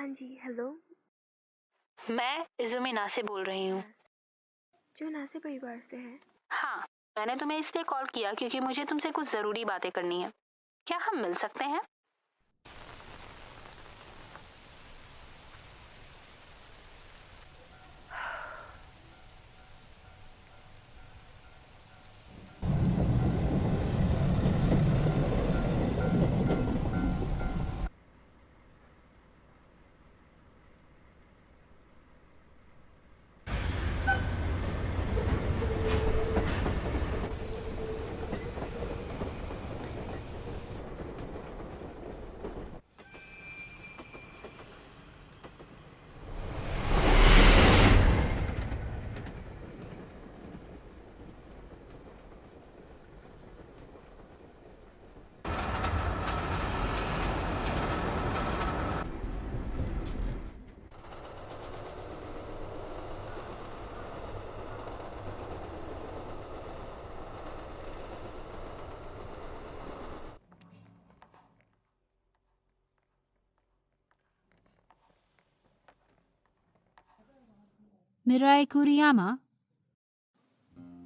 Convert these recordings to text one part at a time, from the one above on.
हाँ जी, हेलो। मैं इज़ुमी नासे बोल रही हूँ। जो नासे परिवार से है। हाँ, मैंने तुम्हें इसलिए कॉल किया क्योंकि मुझे तुमसे कुछ ज़रूरी बातें करनी है। क्या हम मिल सकते हैं? मिराई कुरियामा,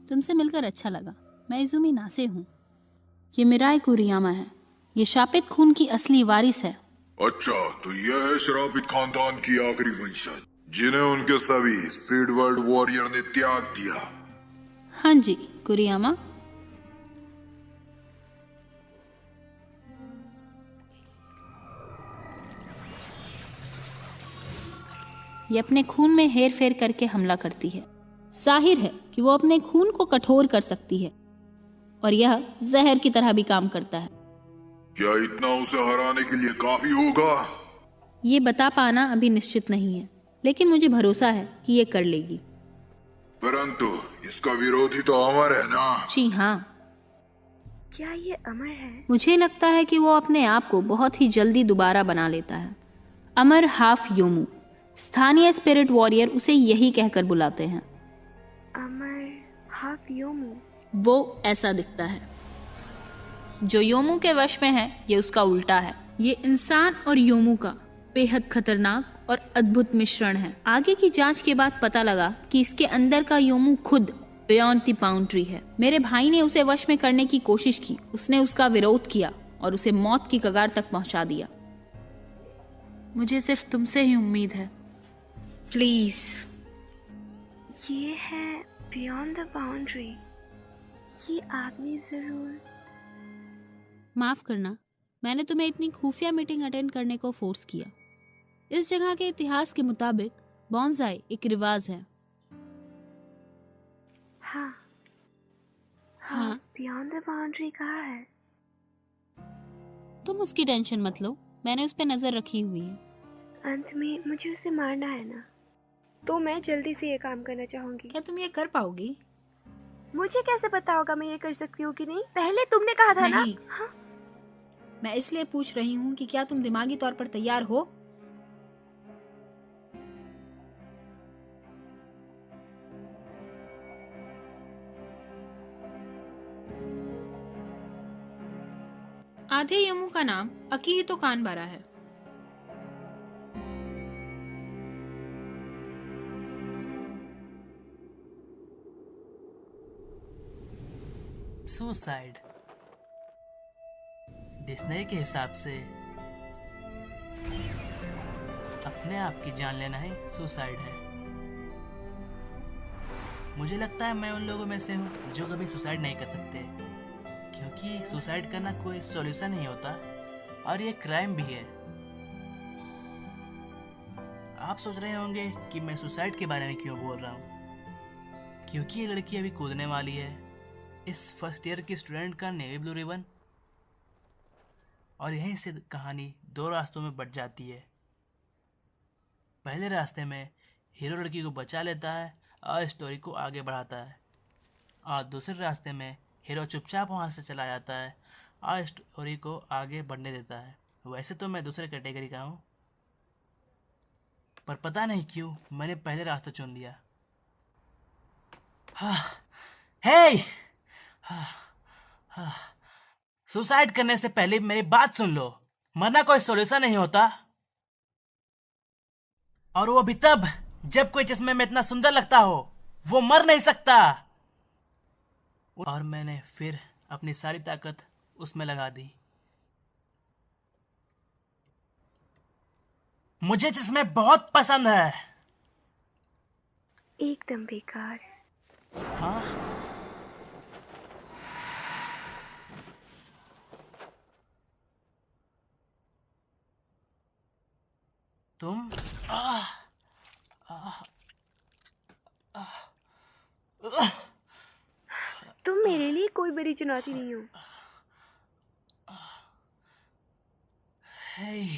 तुमसे मिलकर अच्छा लगा। मैं इज़ुमी नासे हूँ। ये मिराई कुरियामा है। ये शापित खून की असली वारिस है। अच्छा, तो यह है श्रापित खानदान की आखिरी वंशज, जिन्हें उनके सभी स्पीड वर्ल्ड वॉरियर ने त्याग दिया। हाँ जी, कुरियामा। ये अपने खून में हेर फेर करके हमला करती है। जाहिर है कि वो अपने खून को कठोर कर सकती है और यह जहर की तरह भी काम करता है। क्या इतना उसे हराने के लिए काफी होगा? ये बता पाना अभी निश्चित नहीं है, लेकिन मुझे भरोसा है कि ये कर लेगी। परंतु इसका विरोधी तो अमर है ना? जी हाँ, क्या ये अमर है? मुझे लगता है कि वो अपने आप को बहुत ही जल्दी दोबारा बना लेता है। अमर हाफ योमू, स्थानीय स्पिरिट वॉरियर उसे यही कहकर बुलाते हैं। अमर हाफ योमू। वो ऐसा दिखता है। जो योमू के वश में है, ये उसका उल्टा है। ये इंसान और योमू का बेहद खतरनाक और अद्भुत मिश्रण है। आगे की जांच के बाद पता लगा कि इसके अंदर का योमू खुद बियॉन्ड द बाउंड्री है। मेरे भाई ने उसे वश में करने की कोशिश की। उसने उसका विरोध किया और उसे मौत की कगार तक पहुंचा दिया। मुझे सिर्फ तुमसे ही उम्मीद है, प्लीज। ये है बियॉन्ड द बाउंड्री। ये आदमी जरूर। माफ करना, मैंने तुम्हें इतनी खुफिया मीटिंग अटेंड करने को फोर्स किया। इस जगह के इतिहास के मुताबिक बॉन्साई एक रिवाज है। हाँ हाँ, बियॉन्ड द बाउंड्री कहाँ है? तुम उसकी टेंशन मत लो, मैंने उस पर नजर रखी हुई है। अंत में मुझे उसे मारना है ना, तो मैं जल्दी से ये काम करना चाहूंगी। क्या तुम ये कर पाओगी? मुझे कैसे पता होगा मैं ये कर सकती हूँ कि नहीं? पहले तुमने कहा था ना। नहीं। हाँ? मैं इसलिए पूछ रही हूँ कि क्या तुम दिमागी तौर पर तैयार हो? आधे यमू का नाम अकीहितो कानबारा है। सुसाइड डिक्शनरी के हिसाब से अपने आप की जान लेना ही सुसाइड है। मुझे लगता है मैं उन लोगों में से हूँ जो कभी सुसाइड नहीं कर सकते, क्योंकि सुसाइड करना कोई सॉल्यूशन नहीं होता और ये क्राइम भी है। आप सोच रहे होंगे कि मैं सुसाइड के बारे में क्यों बोल रहा हूँ, क्योंकि ये लड़की अभी कूदने वाली है। इस फर्स्ट ईयर की स्टूडेंट का नेवी ब्लू रिबन, और यहीं से कहानी दो रास्तों में बट जाती है। पहले रास्ते में हीरो लड़की को बचा लेता है और स्टोरी को आगे बढ़ाता है, और दूसरे रास्ते में हीरो चुपचाप वहाँ से चला जाता है और स्टोरी को आगे बढ़ने देता है। वैसे तो मैं दूसरे कैटेगरी का हूँ, पर पता नहीं क्यों मैंने पहले रास्ता चुन लिया। हे, सुसाइड करने से पहले मेरी बात सुन लो। मरना कोई सॉल्यूशन नहीं होता। और वो भी तब जब कोई चश्मे में इतना सुंदर लगता हो। वो मर नहीं सकता। और मैंने फिर अपनी सारी ताकत उसमें लगा दी। मुझे चश्मे बहुत पसंद है। एकदम बेकार। हाँ, तुम तुम मेरे लिए कोई बड़ी चुनौती नहीं हो। हे,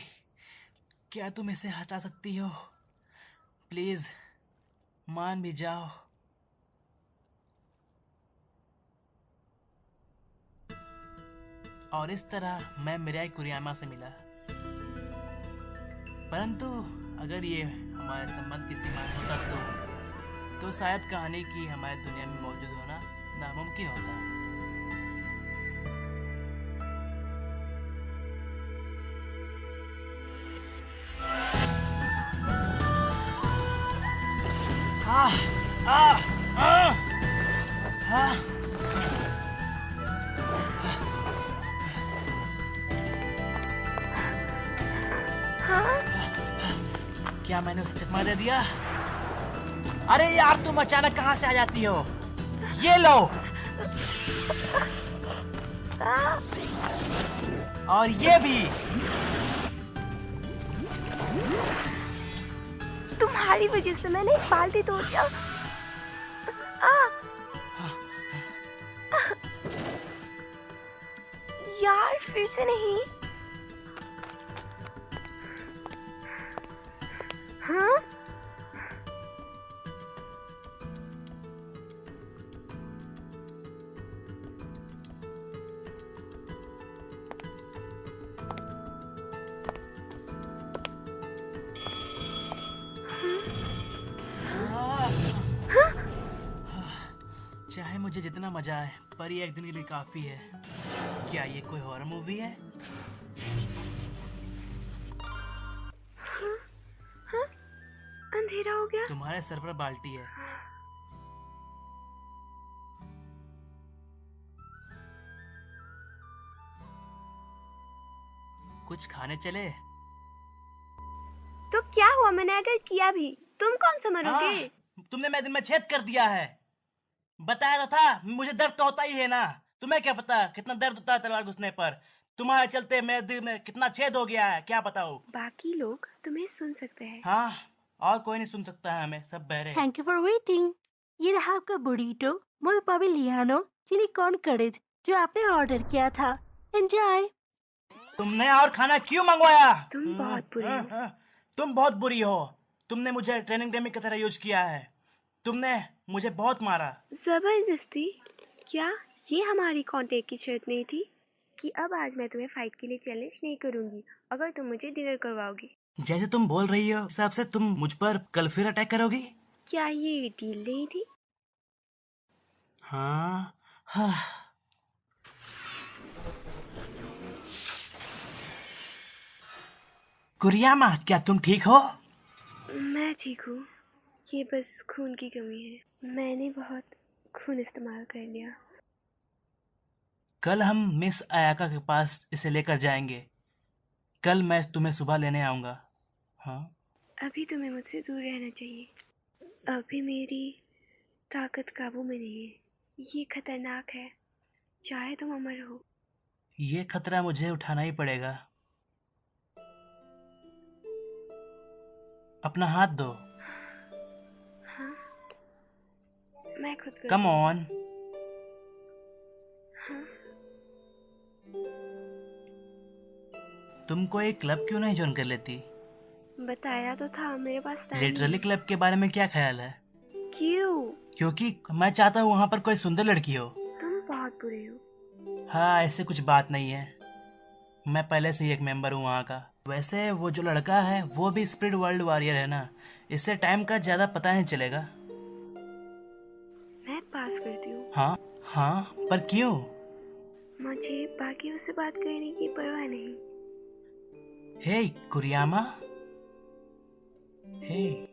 क्या तुम इसे हटा सकती हो? प्लीज मान भी जाओ। और इस तरह मैं मिराई कुरियामा से मिला। परंतु अगर ये हमारे संबंध की सीमा होता तो शायद कहानी की हमारी दुनिया में मौजूद होना नामुमकिन होता। हाँ, हाँ, हाँ, हाँ। क्या मैंने उसे चकमा दे दिया? अरे यार, तुम अचानक कहाँ से आ जाती हो? ये लो। और ये भी। तुम्हारी वजह से मैंने एक बाल्टी तोड़ दिया। यार, फिर से नहीं। हाँ? चाहे मुझे जितना मजा आए, पर ये एक दिन के लिए काफी है। क्या ये कोई हॉरर मूवी है? अंधेरा हो गया। तुम्हारे सर पर बाल्टी है। कुछ खाने चले? तो क्या हुआ? मैंने अगर किया भी, तुम कौन सा मरोगे? तुमने मेरे दिल में छेद कर दिया है। बताया तो था, मुझे दर्द तो होता ही है ना। तुम्हें क्या पता कितना दर्द होता है तलवार घुसने पर। तुम्हारे चलते मेरे दिल में कितना छेद हो गया है, क्या बताओ। बाकी लोग तुम्हें सुन सकते हैं। हाँ, और कोई नहीं सुन सकता है हमें, सब बहरे। Thank you for waiting. ये रहा आपका बुरीटो मोल पाविलियानो चिली कॉर्न करेज जो आपने ऑर्डर किया था। एंजॉय। तुमने और खाना क्यों मंगवाया? तुम बहुत बुरे हो। तुम बहुत बुरी हो। तुमने मुझे ट्रेनिंग डेमी की तरह यूज किया है। तुमने मुझे बहुत मारा। जबरदस्ती? क्या ये हमारी कॉन्टेक्ट की शर्त नहीं थी कि अब आज मैं तुम्हें फाइट के लिए चैलेंज नहीं करूंगी अगर तुम मुझे डिनर करवाओगे? जैसे तुम बोल रही हो, हिसाब से तुम मुझ पर कल फिर अटैक करोगी? क्या ये डील नहीं थी? हाँ, हाँ। कुरियामा, क्या तुम ठीक हो? मैं ठीक हूँ। ये बस खून की कमी है। मैंने बहुत खून इस्तेमाल कर लिया। कल हम मिस अयाका के पास इसे लेकर जाएंगे। कल मैं तुम्हें सुबह लेने आऊंगा। हाँ, अभी तुम्हें मुझसे दूर रहना चाहिए। अभी मेरी ताकत काबू में नहीं है। ये खतरनाक है, चाहे तुम अमर हो। ये खतरा मुझे उठाना ही पड़ेगा। अपना हाथ दो। हाँ, मैं खुद कर। Come on. हाँ, तुमको एक क्लब क्यों नहीं ज्वाइन कर लेती? बताया तो था, मेरे पास टाइम लिटरली नहीं। क्लब के बारे में क्या ख्याल है? क्यों? क्योंकि मैं चाहता हूँ वहाँ पर कोई सुंदर लड़की हो। तुम बहुत बुरे हो। हाँ, ऐसे कुछ बात नहीं है। मैं पहले से ही एक मेंबर हूँ वहाँ का। वैसे वो जो लड़का है वो भी स्पिरिट वर्ल्ड वॉरियर है ना, इससे टाइम का ज्यादा पता नहीं चलेगा। मैं पास करती हूँ। हाँ, हाँ, पर क्यों? मुझे बाकियों से बात करने की परवाह नहीं। हे कुरियामा, हे,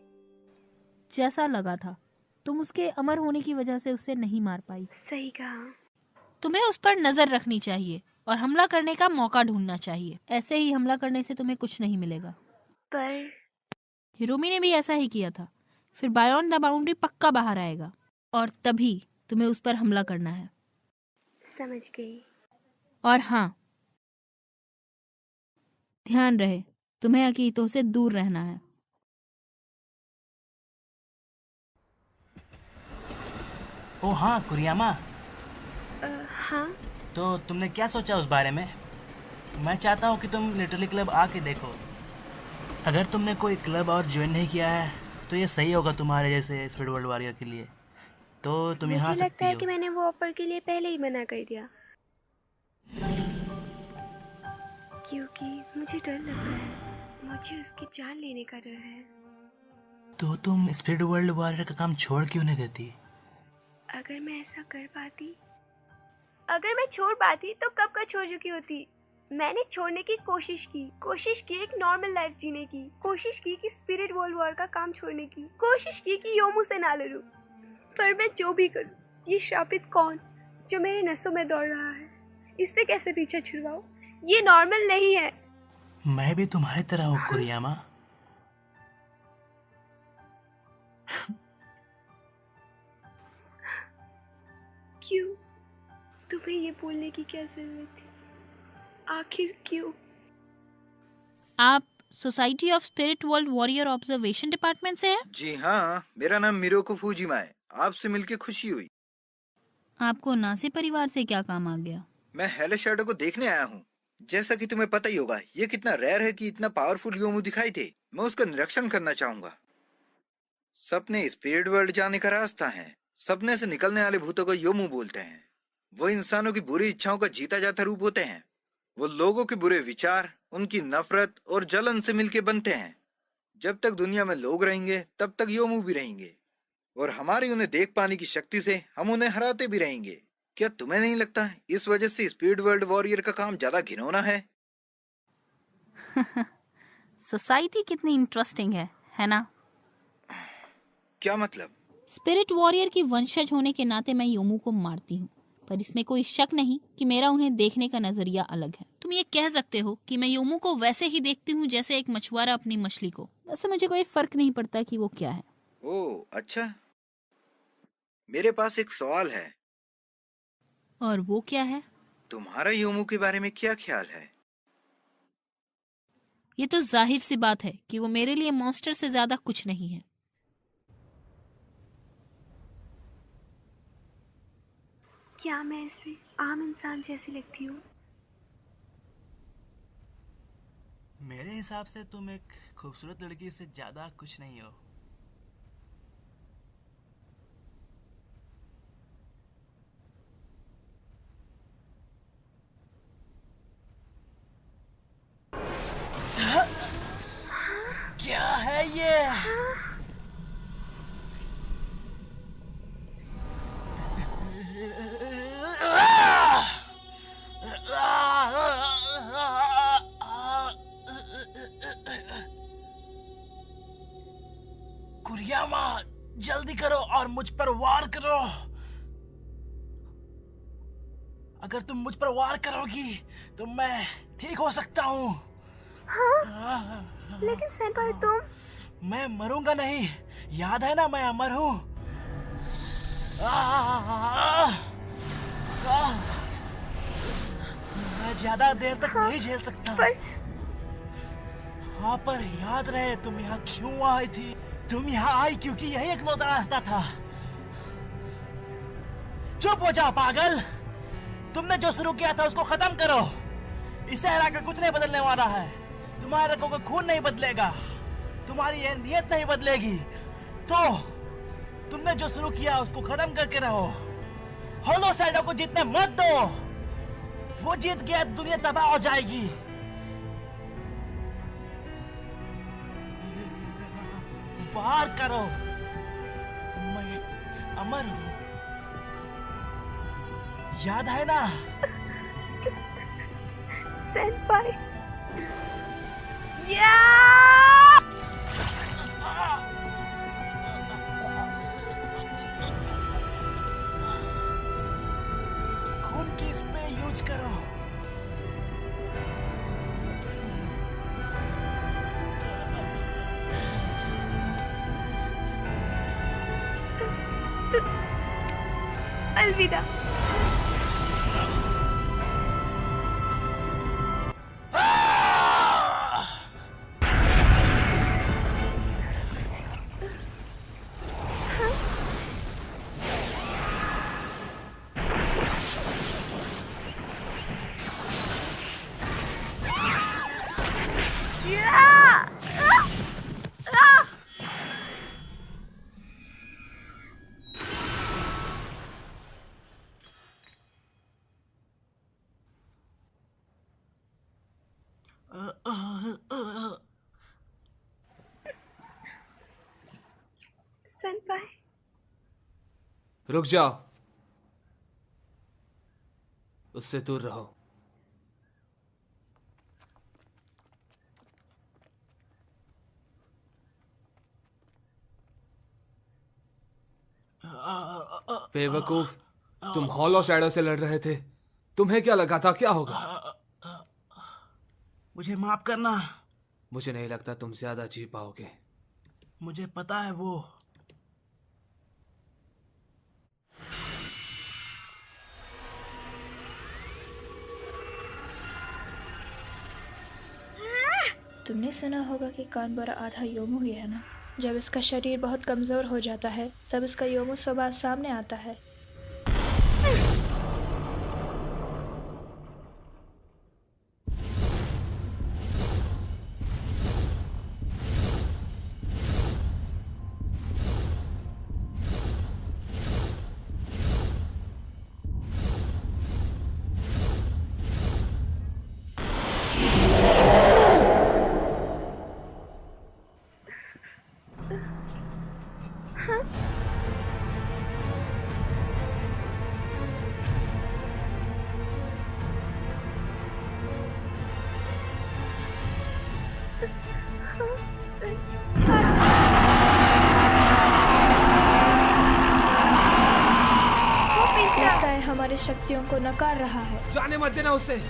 जैसा लगा था, तुम उसके अमर होने की वजह से उसे नहीं मार पाई। सही कहा। तुम्हें उस पर नजर रखनी चाहिए और हमला करने का मौका ढूंढना चाहिए। ऐसे ही हमला करने से तुम्हें कुछ नहीं मिलेगा। पर हिरोमी ने भी ऐसा ही किया था। फिर बायॉन्ड द बाउंड्री पक्का बाहर आएगा और तभी तुम्हें उस पर हमला करना है। समझ गई। और हाँ, ध्यान रहे, तुम्हें अकीतों से दूर रहना है। ओ हाँ कुरियामा, हाँ, तो तुमने क्या सोचा उस बारे में? मैं चाहता हूँ कि तुम लिटरली क्लब आके देखो। अगर तुमने कोई क्लब और ज्वाइन नहीं किया है तो ये सही होगा तुम्हारे जैसे स्पिरिट वर्ल्ड वॉरियर के लिए। तो तुम यहाँ आ मुझे लगता सकती है हो। कि मैंने वो ऑफर के लिए पहले ही मना कर दिया, क्योंकि मुझे डर लग रहा है। मुझे उसकी जान लेने का डर है। तो तुम स्पिरिट वर्ल्ड वॉरियर का काम छोड़ क्यों नहीं देती? अगर मैं ऐसा कर पाती, अगर मैं छोड़ पाती तो कब का छोड़ चुकी होती। मैंने छोड़ने की कोशिश की एक नॉर्मल लाइफ जीने की, कोशिश की कि स्पिरिट वर्ल्ड वॉर का काम छोड़ने की, कोशिश की कि योमू से ना लड़ूं। पर मैं जो भी करूं, ये श्रापित कौन जो मेरे नसों में दौड़ रहा है, इससे कैसे पीछा छुड़वाऊं? ये नॉर्मल नहीं है। मैं भी तुम्हारी तरह हूँ कुरियामा। क्यों? तुम्हें ये बोलने की क्या जरूरत थी? आखिर क्यों? आप society of spirit world warrior observation department से हैं? जी हाँ, मेरा नाम मिरोको फूजिमा है। आपसे मिलके खुशी हुई। आपको नासे परिवार से क्या काम आ गया? मैं हेले शैडो को देखने आया हूँ। जैसा कि तुम्हें पता ही होगा, ये कितना रेयर है कि इतना पावरफुल योमू दिखाई दे। मैं उसका निरीक्षण करना चाहूंगा। सपने स्पिरिट वर्ल्ड जाने का रास्ता है। सपने से निकलने वाले भूतों को योमू बोलते हैं। वो इंसानों की बुरी इच्छाओं का जीता जाता रूप होते हैं। वो लोगों के बुरे विचार, उनकी नफरत और जलन से मिलके बनते हैं। जब तक दुनिया में लोग रहेंगे तब तक योमू भी रहेंगे, और हमारी उन्हें देख पाने की शक्ति से हम उन्हें हराते भी रहेंगे। क्या तुम्हें नहीं लगता इस वजह से स्पिरिट वर्ल्ड वॉरियर का काम ज्यादा घिनौना है? सोसाइटी कितनी इंटरेस्टिंग है ना? क्या मतलब? स्पिरिट वॉरियर की वंशज होने के नाते मैं योमू को मारती हूँ, पर इसमें कोई शक नहीं कि मेरा उन्हें देखने का नजरिया अलग है। तुम ये कह सकते हो कि मैं योमू को वैसे ही देखती हूँ जैसे एक मछुआरा अपनी मछली को। वैसे मुझे कोई फर्क नहीं पड़ता कि वो क्या है। ओह अच्छा, मेरे पास एक सवाल है। और वो क्या है? तुम्हारा योमू के बारे में क्या ख्याल है? ये तो जाहिर सी बात है कि वो मेरे लिए मॉन्स्टर से ज्यादा कुछ नहीं है। क्या मैं ऐसे आम इंसान जैसी लगती हूँ? मेरे हिसाब से तुम एक खूबसूरत लड़की से ज्यादा कुछ नहीं हो। क्या है ये? कुरियामा, जल्दी करो और मुझ पर वार करो। अगर तुम मुझ पर वार करोगी तो मैं ठीक हो सकता हूँ। लेकिन सेंपाई तुम... मैं मरूंगा नहीं, याद है ना मैं अमर हूँ। मैं ज्यादा देर तक नहीं झेल सकता। हाँ, पर याद रहे तुम यहाँ क्यों आई थी। तुम यहाँ आई क्योंकि यही एक लौता रास्ता था। चुप हो जाओ पागल। तुमने जो शुरू किया था उसको खत्म करो। इसे हराकर कुछ नहीं बदलने वाला है। तुम्हारे रगों का खून नहीं बदलेगा, तुम्हारी ये नीयत नहीं बदलेगी। तो तुमने जो शुरू किया उसको खत्म करके रहो। होलो शैडो को जीतने मत दो। वो जीत गया, दुनिया तबाह हो जाएगी। वार करो, मैं अमर हूं, याद है ना? सेंपाई, अलविदा। सेनपाई, रुक जाओ, उससे दूर रहो। बेवकूफ, तुम हॉलो शैडो से लड़ रहे थे। तुम्हें क्या लगा था क्या होगा? मुझे माफ करना। मुझे नहीं लगता तुम ज्यादा जी पाओगे। मुझे पता है वो। तुमने सुना होगा कि कानबरा आधा योमू ही है ना। जब इसका शरीर बहुत कमज़ोर हो जाता है तब इसका योमू स्वभाव सामने आता है। लगता है हमारी शक्तियों को नकार रहा है। जाने मत देना उससे।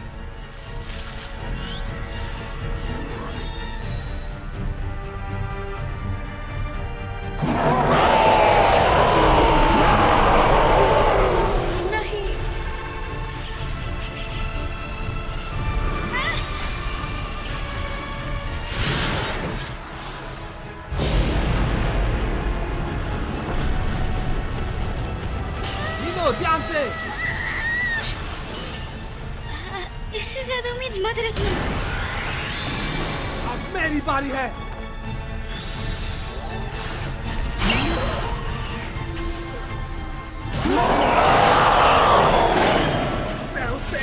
ध्यान से। इससे ज्यादा उम्मीद मत रखना। अब मेरी बारी है। मैं उससे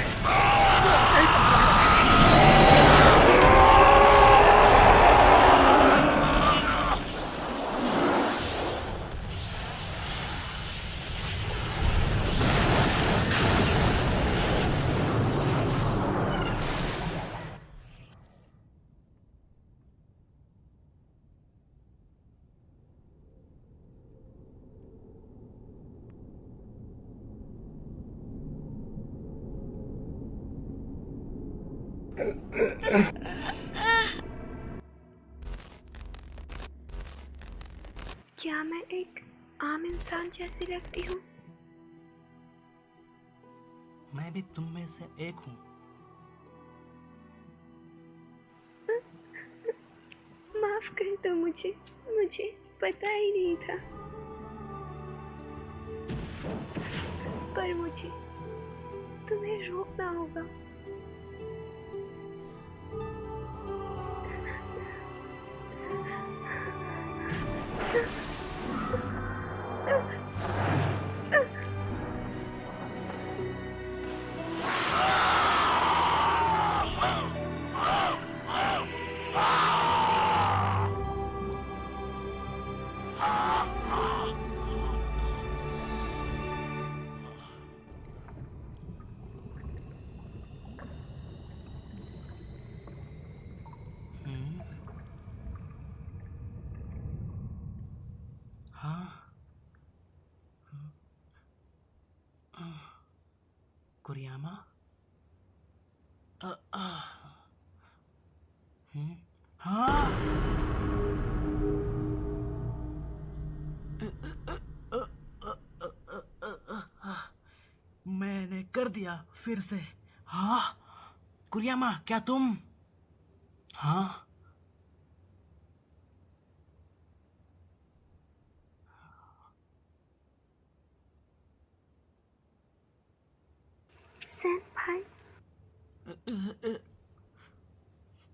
क्या मैं एक आम इंसान जैसी लगती हूँ? मैं भी तुम में से एक हूँ। माफ कर दो मुझे पता ही नहीं था। पर मुझे तुम्हें रोकना होगा। कुरियामा? कर दिया फिर से। हाँ कुरियामा, क्या तुम? हाँ सेनपाई,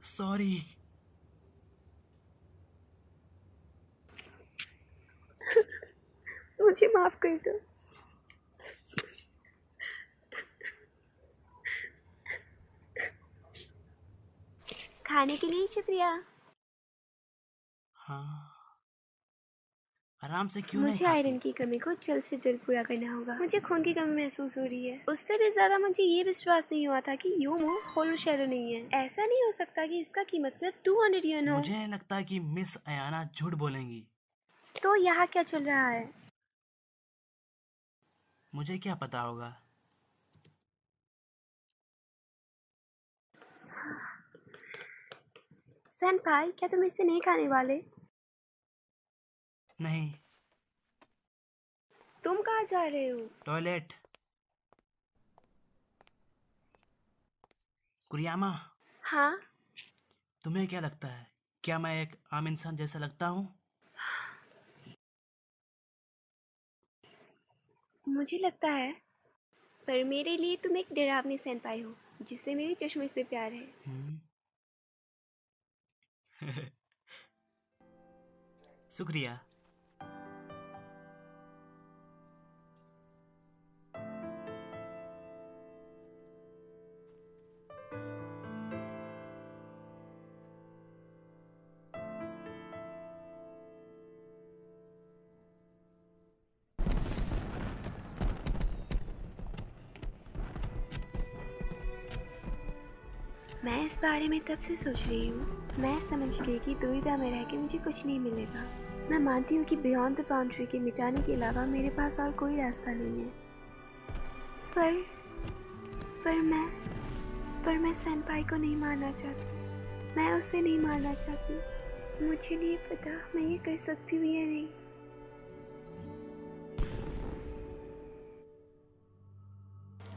सॉरी। मुझे माफ कर दो। खाने के लिए शुक्रिया। हाँ आराम से क्यों नहीं मुझे खाती? आयरन की कमी को जल्द से जल्द पूरा करना होगा। मुझे खून की कमी महसूस हो रही है। उससे भी ज्यादा मुझे ये विश्वास नहीं हुआ था कि योमो होलो शैडो नहीं है। ऐसा नहीं हो सकता कि इसका कीमत सिर्फ 200 येन हो। मुझे लगता है कि मिस अयाना झूठ बोलेंगी। तो यहाँ क्या चल रहा है? मुझे क्या पता होगा। सेनपाई, क्या तुम इसे नहीं खाने वाले? नहीं। तुम कहाँ जा रहे हो? टॉयलेट। कुरियामा, हाँ, तुम्हें क्या लगता है, क्या मैं एक आम इंसान जैसा लगता हूँ? मुझे लगता है, पर मेरे लिए तुम एक डरावनी सेनपाई हो जिसे मेरे चश्मे से प्यार है। शुक्रिया। मैं इस बारे में तब से सोच रही हूँ। मैं समझ गई कि दुविधा में रह के मुझे कुछ नहीं मिलेगा। मैं मानती हूँ कि बियॉन्ड द बाउंड्री के मिटाने के अलावा मेरे पास और कोई रास्ता नहीं है। पर मैं सेनपाई को नहीं मारना चाहती। मैं उसे नहीं मारना चाहती। मुझे नहीं पता मैं ये कर सकती हूँ या नहीं।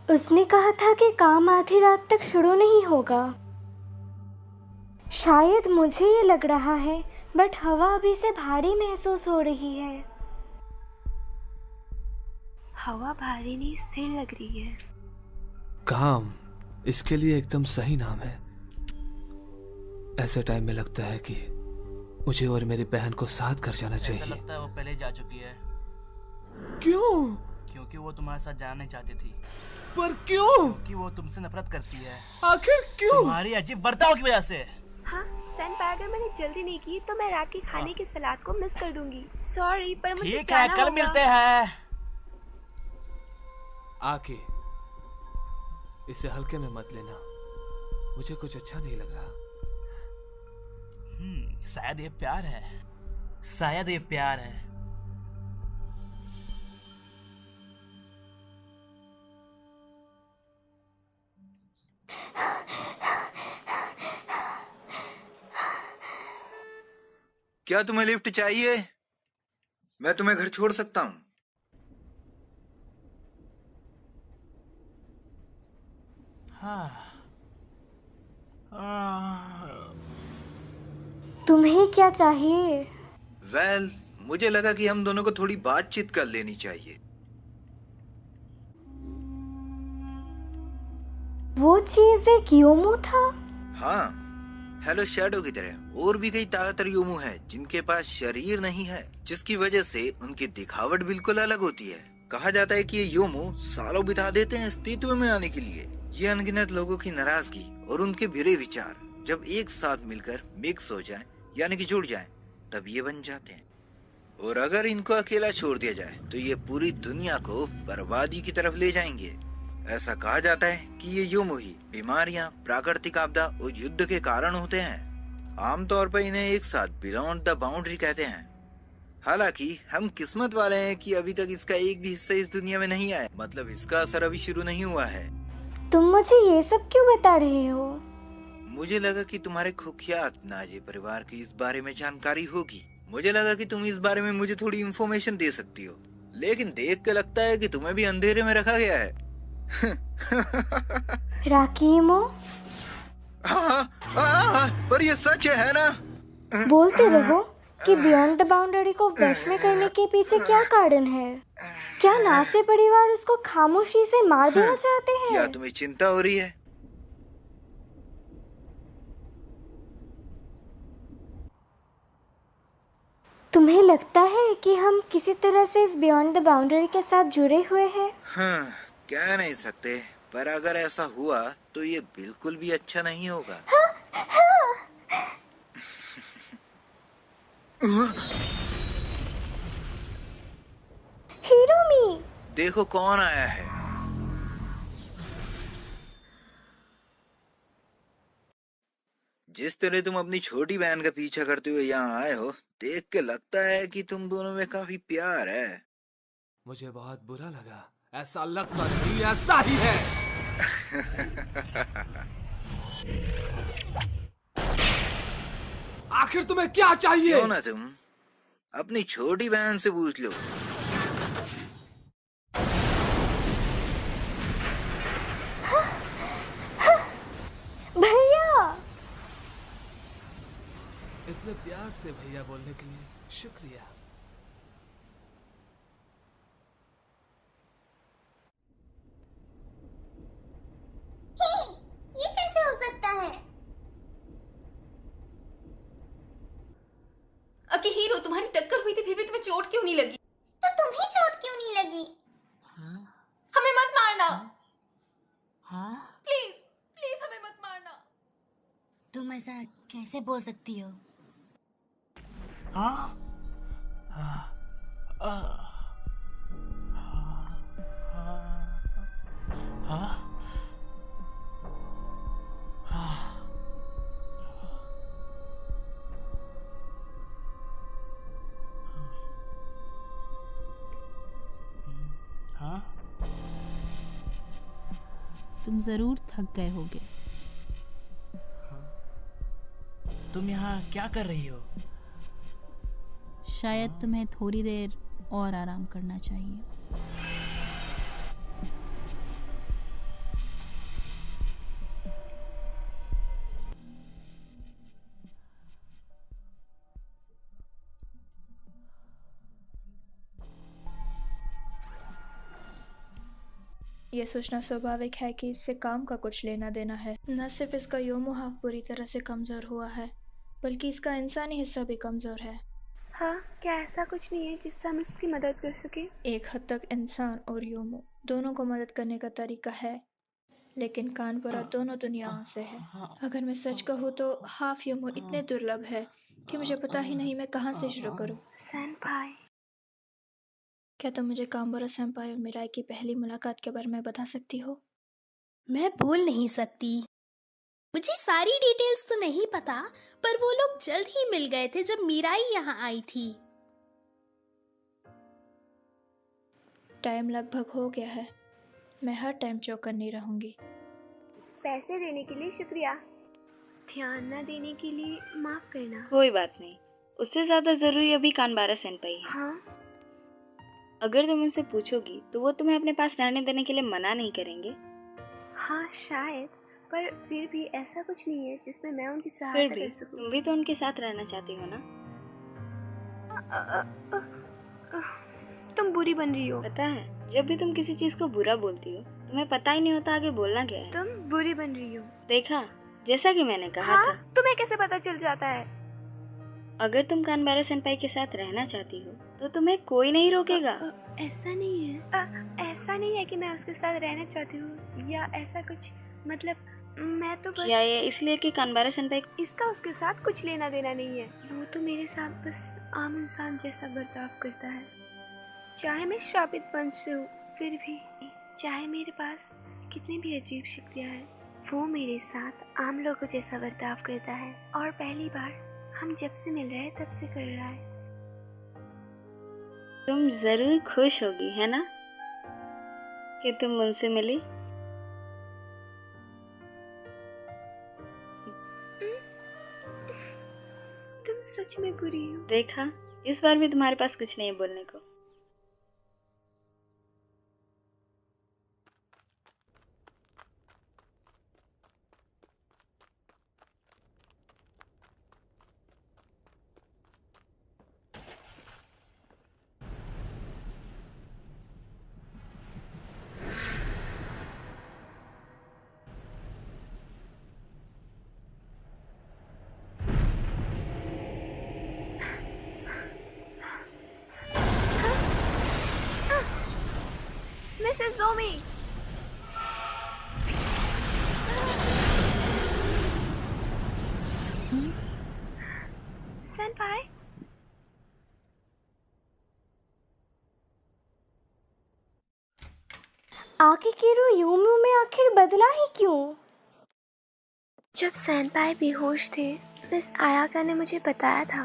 उसने कहा था कि काम आधी रात तक शुरू नहीं होगा। शायद मुझे ये लग रहा है, बट हवा अभी से भारी महसूस हो रही है। हवा भारी नहीं, स्थिर लग रही है। काम इसके लिए एकदम सही नाम है। ऐसे टाइम में लगता है कि मुझे और मेरी बहन को साथ कर जाना चाहिए। ऐसा लगता है वो पहले जा चुकी है। क्यों? क्योंकि वो तुम्हारे साथ जाने चाहती थी। पर क्यों? क्योंकि वो तुमसे नफरत करती है। आखिर क्यों? तुम्हारी अजीब बर्ताव की वजह से। हाँ सेनपाई, अगर मैंने जल्दी नहीं की तो मैं रात के खाने की सलाद को मिस कर दूंगी। सॉरी, पर मुझे ठीक है, जाना कल होगा। मिलते हैं। आके इसे हल्के में मत लेना, मुझे कुछ अच्छा नहीं लग रहा। शायद ये प्यार है, शायद ये प्यार है। क्या तुम्हें लिफ्ट चाहिए? मैं तुम्हें घर छोड़ सकता हूँ। तुम्हें क्या चाहिए? मुझे लगा कि हम दोनों को थोड़ी बातचीत कर लेनी चाहिए। वो चीज एक योमू था? हाँ, हेलो शैडो की तरह और भी कई ताकतवर योमू हैं जिनके पास शरीर नहीं है, जिसकी वजह से उनकी दिखावट बिल्कुल अलग होती है। कहा जाता है कि ये योमू सालों बिता देते हैं अस्तित्व में आने के लिए। ये अनगिनत लोगों की नाराजगी और उनके बुरे विचार जब एक साथ मिलकर मिक्स हो जाएं, यानी कि जुड़ जाएं, तब ये बन जाते हैं। और अगर इनको अकेला छोड़ दिया जाए तो ये पूरी दुनिया को बर्बादी की तरफ ले जाएंगे। ऐसा कहा जाता है कि ये योमू ही बीमारियां, प्राकृतिक आपदा और युद्ध के कारण होते हैं। आमतौर पर इन्हें एक साथ बियॉन्ड द बाउंड्री कहते हैं। हालांकि हम किस्मत वाले हैं कि अभी तक इसका एक भी हिस्सा इस दुनिया में नहीं आया, मतलब इसका असर अभी शुरू नहीं हुआ है। तुम मुझे ये सब क्यों बता रहे हो? मुझे लगा कि तुम्हारे खुफिया नाजे परिवार की इस बारे में जानकारी होगी। मुझे लगा कि तुम इस बारे में मुझे थोड़ी इन्फॉर्मेशन दे सकती हो, लेकिन देख के लगता है कि तुम्हें भी अंधेरे में रखा गया है। राकीमो, पर ये सच है ना? बोलते रहो कि बियॉन्ड द बाउंड्री को वश में करने के पीछे क्या कारण है? क्या नासे परिवार उसको खामोशी से मार देना चाहते हैं? क्या तुम्हें चिंता हो रही है? तुम्हें लगता है कि हम किसी तरह से इस बियॉन्ड द बाउंड्री के साथ जुड़े हुए हैं? हाँ, कह नहीं सकते, पर अगर ऐसा हुआ तो ये बिल्कुल भी अच्छा नहीं होगा। हिरोमी, देखो कौन आया है। जिस तरह तुम अपनी छोटी बहन का पीछा करते हुए यहाँ आए हो, देख के लगता है कि तुम दोनों में काफी प्यार है। मुझे बहुत बुरा लगा, ऐसा लगता नहीं, ऐसा ही है। आखिर तुम्हें क्या चाहिए? क्यों ना तुम अपनी छोटी बहन से पूछ लो। भैया, इतने प्यार से भैया बोलने के लिए शुक्रिया। ये कैसे हो सकता है? हीरो, तुम्हारी टक्कर हुई थी फिर भी तुम्हें चोट क्यों नहीं लगी? तो तुम्हें चोट क्यों नहीं लगी? हमें मत मारना। हाँ? प्लीज प्लीज हमें मत मारना। तुम ऐसा कैसे बोल सकती हो? हाँ? तुम जरूर थक गए होगे। तुम यहाँ क्या कर रही हो? शायद तुम्हें थोड़ी देर और आराम करना चाहिए। ये सोचना स्वाभाविक है कि इससे काम का कुछ लेना देना है। न सिर्फ इसका योमो हाफ बुरी तरह से कमज़ोर हुआ है, बल्कि इसका इंसानी हिस्सा भी कमज़ोर है। हाँ, क्या ऐसा कुछ नहीं है जिससे हम उसकी मदद कर सके? एक हद तक इंसान और योमो दोनों को मदद करने का तरीका है, लेकिन कानबरा दोनों दुनियाओं से है। अगर मैं सच कहूँ तो हाफ योमो इतने दुर्लभ है कि मुझे पता ही नहीं मैं कहाँ से शुरू करूँ। सेनपाई, क्या तुम मुझे कानबरा सेंपाई और मिराई की पहली मुलाकात के बारे में बता सकती हो? मैं बोल नहीं सकती। मुझे सारी डिटेल्स तो नहीं पता, पर वो लोग जल्द ही मिल गए थे जब मीराई यहाँ आई थी। टाइम लगभग हो गया है। मैं हर टाइम चौकन्नी नहीं रहूंगी। पैसे देने के लिए शुक्रिया, ध्यान न देने के लिए माफ करना। कोई बात नहीं, उससे ज्यादा जरूरी अभी कानबारा सेनपाई है। हाँ, अगर तुम उनसे पूछोगी तो वो तुम्हें अपने पास रहने देने के लिए मना नहीं करेंगे। हाँ शायद, पर फिर भी ऐसा कुछ नहीं है जिसमें मैं उनकी फिर सहायता भी कर सकूं। तुम भी तो उनके साथ रहना चाहती हो ना? तुम बुरी बन रही हो। पता है, जब भी तुम किसी चीज को बुरा बोलती हो तुम्हें पता ही नहीं होता आगे बोलना क्या है। तुम बुरी बन रही हो। देखा, जैसा कि मैंने कहा हाँ? था। तुम्हें कैसे पता चल जाता है? अगर तुम कानबारा सेनपाई के साथ रहना चाहती हो तो तुम्हें कोई नहीं रोकेगा। ऐसा नहीं है। ऐसा नहीं है कि मैं उसके साथ रहना चाहती हूँ या ऐसा कुछ, मतलब मैं तो बस। क्या ये इसलिए कि कानबारा सेनपाई? इसका उसके साथ कुछ लेना देना नहीं है। वो तो मेरे साथ बस आम इंसान जैसा बर्ताव करता है। चाहे मैं श्रापित वंश से हूँ, फिर भी चाहे मेरे पास कितनी भी अजीब शक्तियाँ हैं, वो मेरे साथ आम लोगों जैसा बर्ताव करता है। और पहली बार हम जब से मिल रहे हैं तब से कर रहा है। तुम जरूर खुश होगी, है ना, कि तुम उनसे मिली। तुम सच में बुरी हो। देखा, इस बार भी तुम्हारे पास कुछ नहीं है बोलने को। अवे। सेनपाई, आकिहिरो यूमू में आखिर बदला ही क्यों? जब सेनपाई बेहोश थे, मिस आयाका ने मुझे बताया था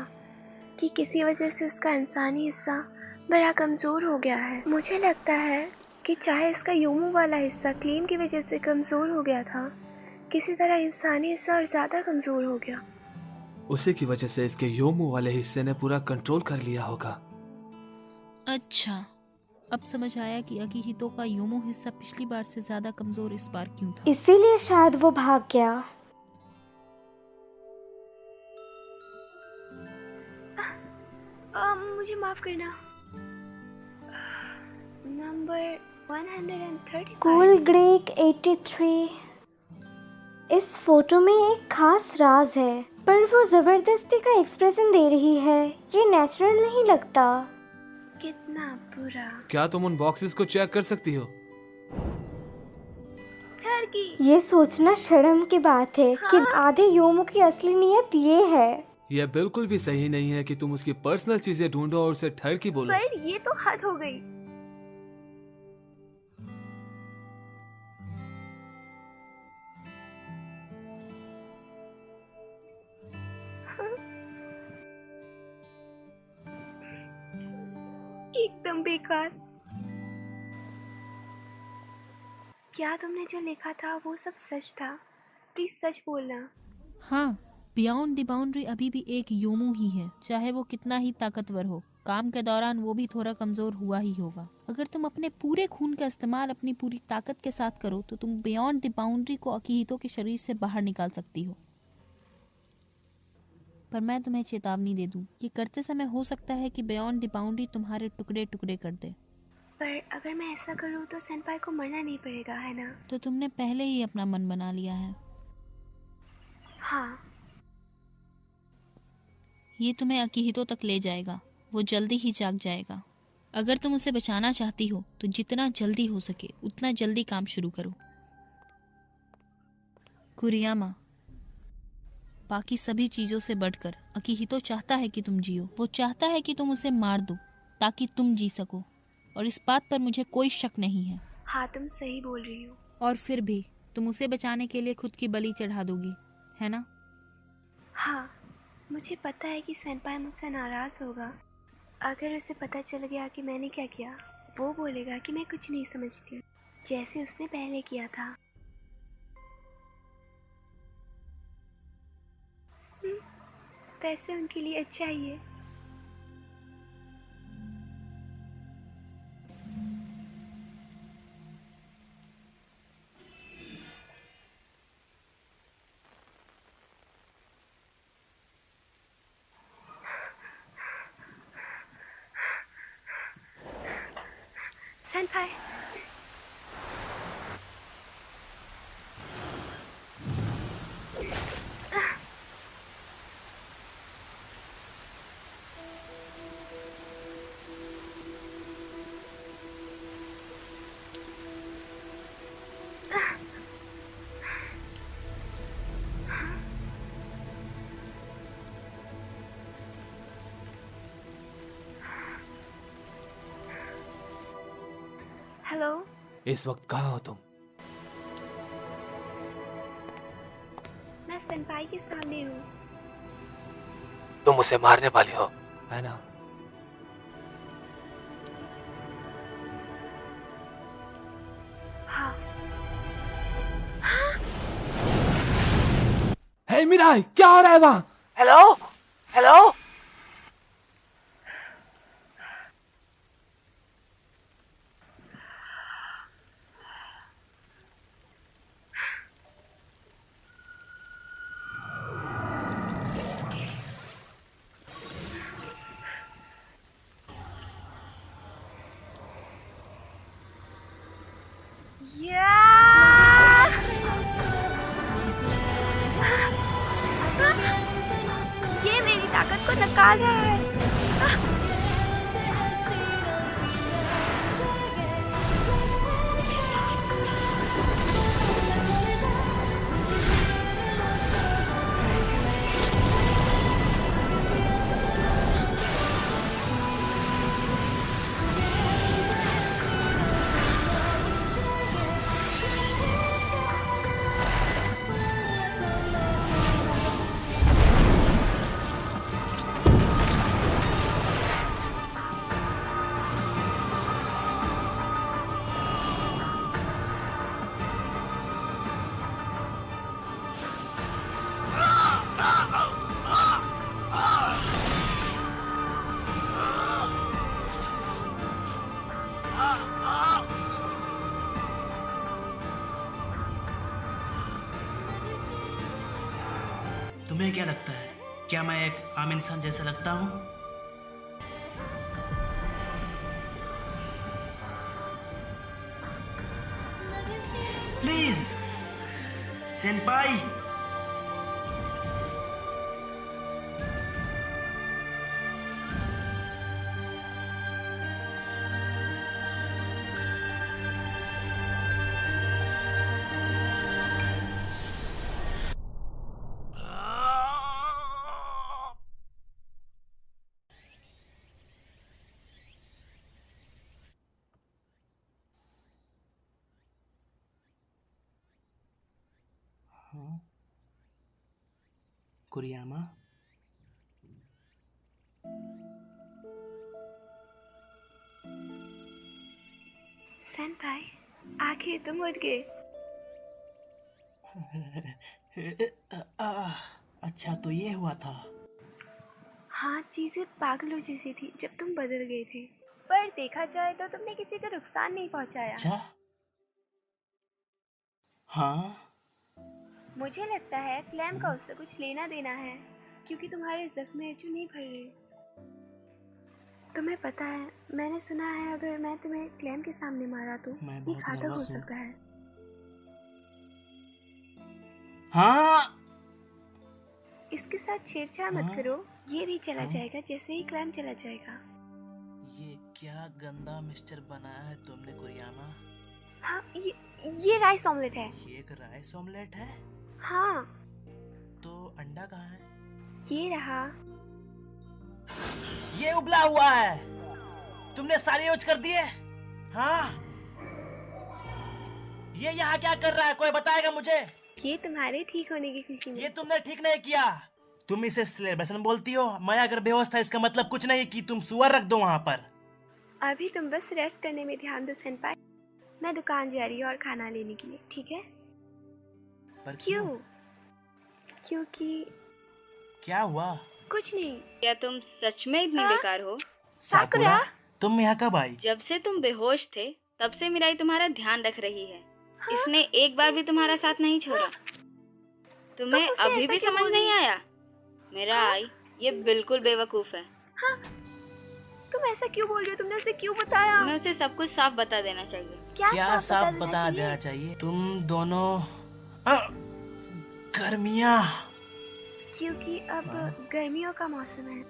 कि किसी वजह से उसका इंसानी हिस्सा बड़ा कमज़ोर हो गया है। मुझे लगता है कि चाहे इसका यूमू वाला हिस्सा क्लीन की वजह से कमज़ोर हो गया था, किसी तरह इंसानी हिस्सा और ज़्यादा कमज़ोर हो गया। उसी की वजह से इसके योमू वाले हिस्से ने पूरा कंट्रोल कर लिया होगा। अच्छा, अब समझ आया कि अकिहितो का योमो हिस्सा पिछली बार से ज्यादा कमजोर इस बार क्यों था। इसीलिए शायद वो भाग गया। मुझे माफ करना। नंबर 135। Cool Greig 83। इस फोटो में एक खास राज है, पर वो जबरदस्ती का एक्सप्रेशन दे रही है। ये नेचुरल नहीं लगता। कितना बुरा। क्या तुम उन बॉक्सेस को चेक कर सकती हो? टर्की। ये सोचना शर्म की बात है कि आधे योमो की असली नीयत ये है। यह बिल्कुल भी सही नहीं है कि तुम उसकी पर्सनल चीजें ढूंढो और उसे ठरकी बोलो। पर ये तो हद हो गई। एकदम बेकार। क्या तुमने जो लिखा था वो सब सच था? प्लीज सच बोलना। हाँ, बियॉन्ड द बाउंड्री अभी भी एक योमू ही है, चाहे वो कितना ही ताकतवर हो। काम के दौरान वो भी थोड़ा कमजोर हुआ ही होगा। अगर तुम अपने पूरे खून का इस्तेमाल अपनी पूरी ताकत के साथ करो तो तुम बियॉन्ड द बाउंड्री को अकिहितो के शरीर से बाहर निकाल सकती हो। पर मैं तुम्हें चेतावनी दे दूं, ये करते समय हो सकता है कि बियॉन्ड द बाउंड्री तुम्हारे टुकड़े टुकड़े कर दे। पर अगर मैं ऐसा करूं तो सेनपाई को मरना नहीं पड़ेगा, है ना? तो तुमने पहले ही अपना मन बना लिया है। हाँ। ये तुम्हें अकिहितो तक ले जाएगा, वो जल्दी ही जाग जाएगा। अगर तुम उसे बचाना चाहती हो तो जितना जल्दी हो सके उतना जल्दी काम शुरू करो। कुरियामा, बाकी सभी चीजों से बढ़कर अकिहितो चाहता है कि तुम जियो। वो चाहता है कि तुम उसे मार दो ताकि तुम जी सको, और इस बात पर मुझे कोई शक नहीं है। हाँ, तुम सही बोल रही हो। और फिर भी तुम उसे बचाने के लिए खुद की बलि चढ़ा दोगी, है ना? हाँ, मुझे पता है कि सेनपाई मुझसे नाराज होगा। अगर उसे पता चल गया कि मैंने क्या किया, वो बोलेगा कि मैं कुछ नहीं समझती, जैसे उसने पहले किया था। वैसे उनके लिए अच्छा ही है। सेनपाई, हेलो। इस वक्त कहाँ हो तुम? मैं सेनपाई के सामने हूँ। तुम उसे मारने वाली हो, है ना? हाँ। हे मिराई, क्या हो रहा है वहाँ? Hello hello. ये मेरी ताकत को निकाल रहा है। तुम्हें क्या लगता है, क्या मैं एक आम इंसान जैसा लगता हूँ? प्लीज सेनपाई। कुरियामा, सेनपाई, आखिर तुम उठ गए। अच्छा तो ये हुआ था। हाँ, चीजें पागलों जैसी थी जब तुम बदल गए थे, पर देखा जाए तो तुमने किसी को नुकसान नहीं पहुंचाया। अच्छा? हाँ, मुझे लगता है क्लैम का उससे कुछ लेना देना है, क्योंकि तुम्हारे जख्म जो नहीं भर रहे। तुम्हें पता है, मैंने सुना है अगर मैं तुम्हें क्लैम के सामने मारा तो मैं ये बहुत घातक हो नर्वस हूँ। सकता है। हाँ, इसके साथ छेड़छाड़ मत हाँ? करो, ये भी चला हाँ? जाएगा जैसे ही क्लैम चला जाएगा। ये क्या गंदा मिक्सचर बनाया है तुमने कुरियामा? हाँ, ये राइस ऑमलेट है। ये एक राइस ऑमलेट है? हाँ, तो अंडा कहाँ है? ये रहा। ये उबला हुआ है, तुमने सारे यूज कर दिए? हाँ, ये यहाँ क्या कर रहा है, कोई बताएगा मुझे? ये तुम्हारे ठीक होने की खुशी में। ये तुमने ठीक नहीं किया। तुम इसे सेलिब्रेशन बोलती हो? मैं अगर बेहोश था इसका मतलब कुछ नहीं कि तुम सुअर रख दो वहाँ पर। अभी तुम बस रेस्ट करने में ध्यान दो सेनपाई। मैं दुकान जा रही हूँ और खाना लेने के लिए, ठीक है? पर क्यों? क्योंकि क्या हुआ? कुछ नहीं। क्या तुम सच में इतनी बेकार हो? साकुरा, तुम यहाँ कब आई? जब से तुम बेहोश थे तब से मिराई तुम्हारा ध्यान रख रही है। इसने एक बार भी तुम्हारा साथ नहीं छोड़ा। तुम्हें अभी भी समझ नहीं आया? मेरा आई ये बिल्कुल बेवकूफ है। हाँ, तुम ऐसा क्यों बोल रही हो? तुमने उसे क्यों बताया? तुम्हें उसे सब कुछ साफ बता देना चाहिए। क्या साफ बता देना चाहिए? तुम दोनों गर्मियाँ, क्योंकि अब गर्मियों का मौसम है।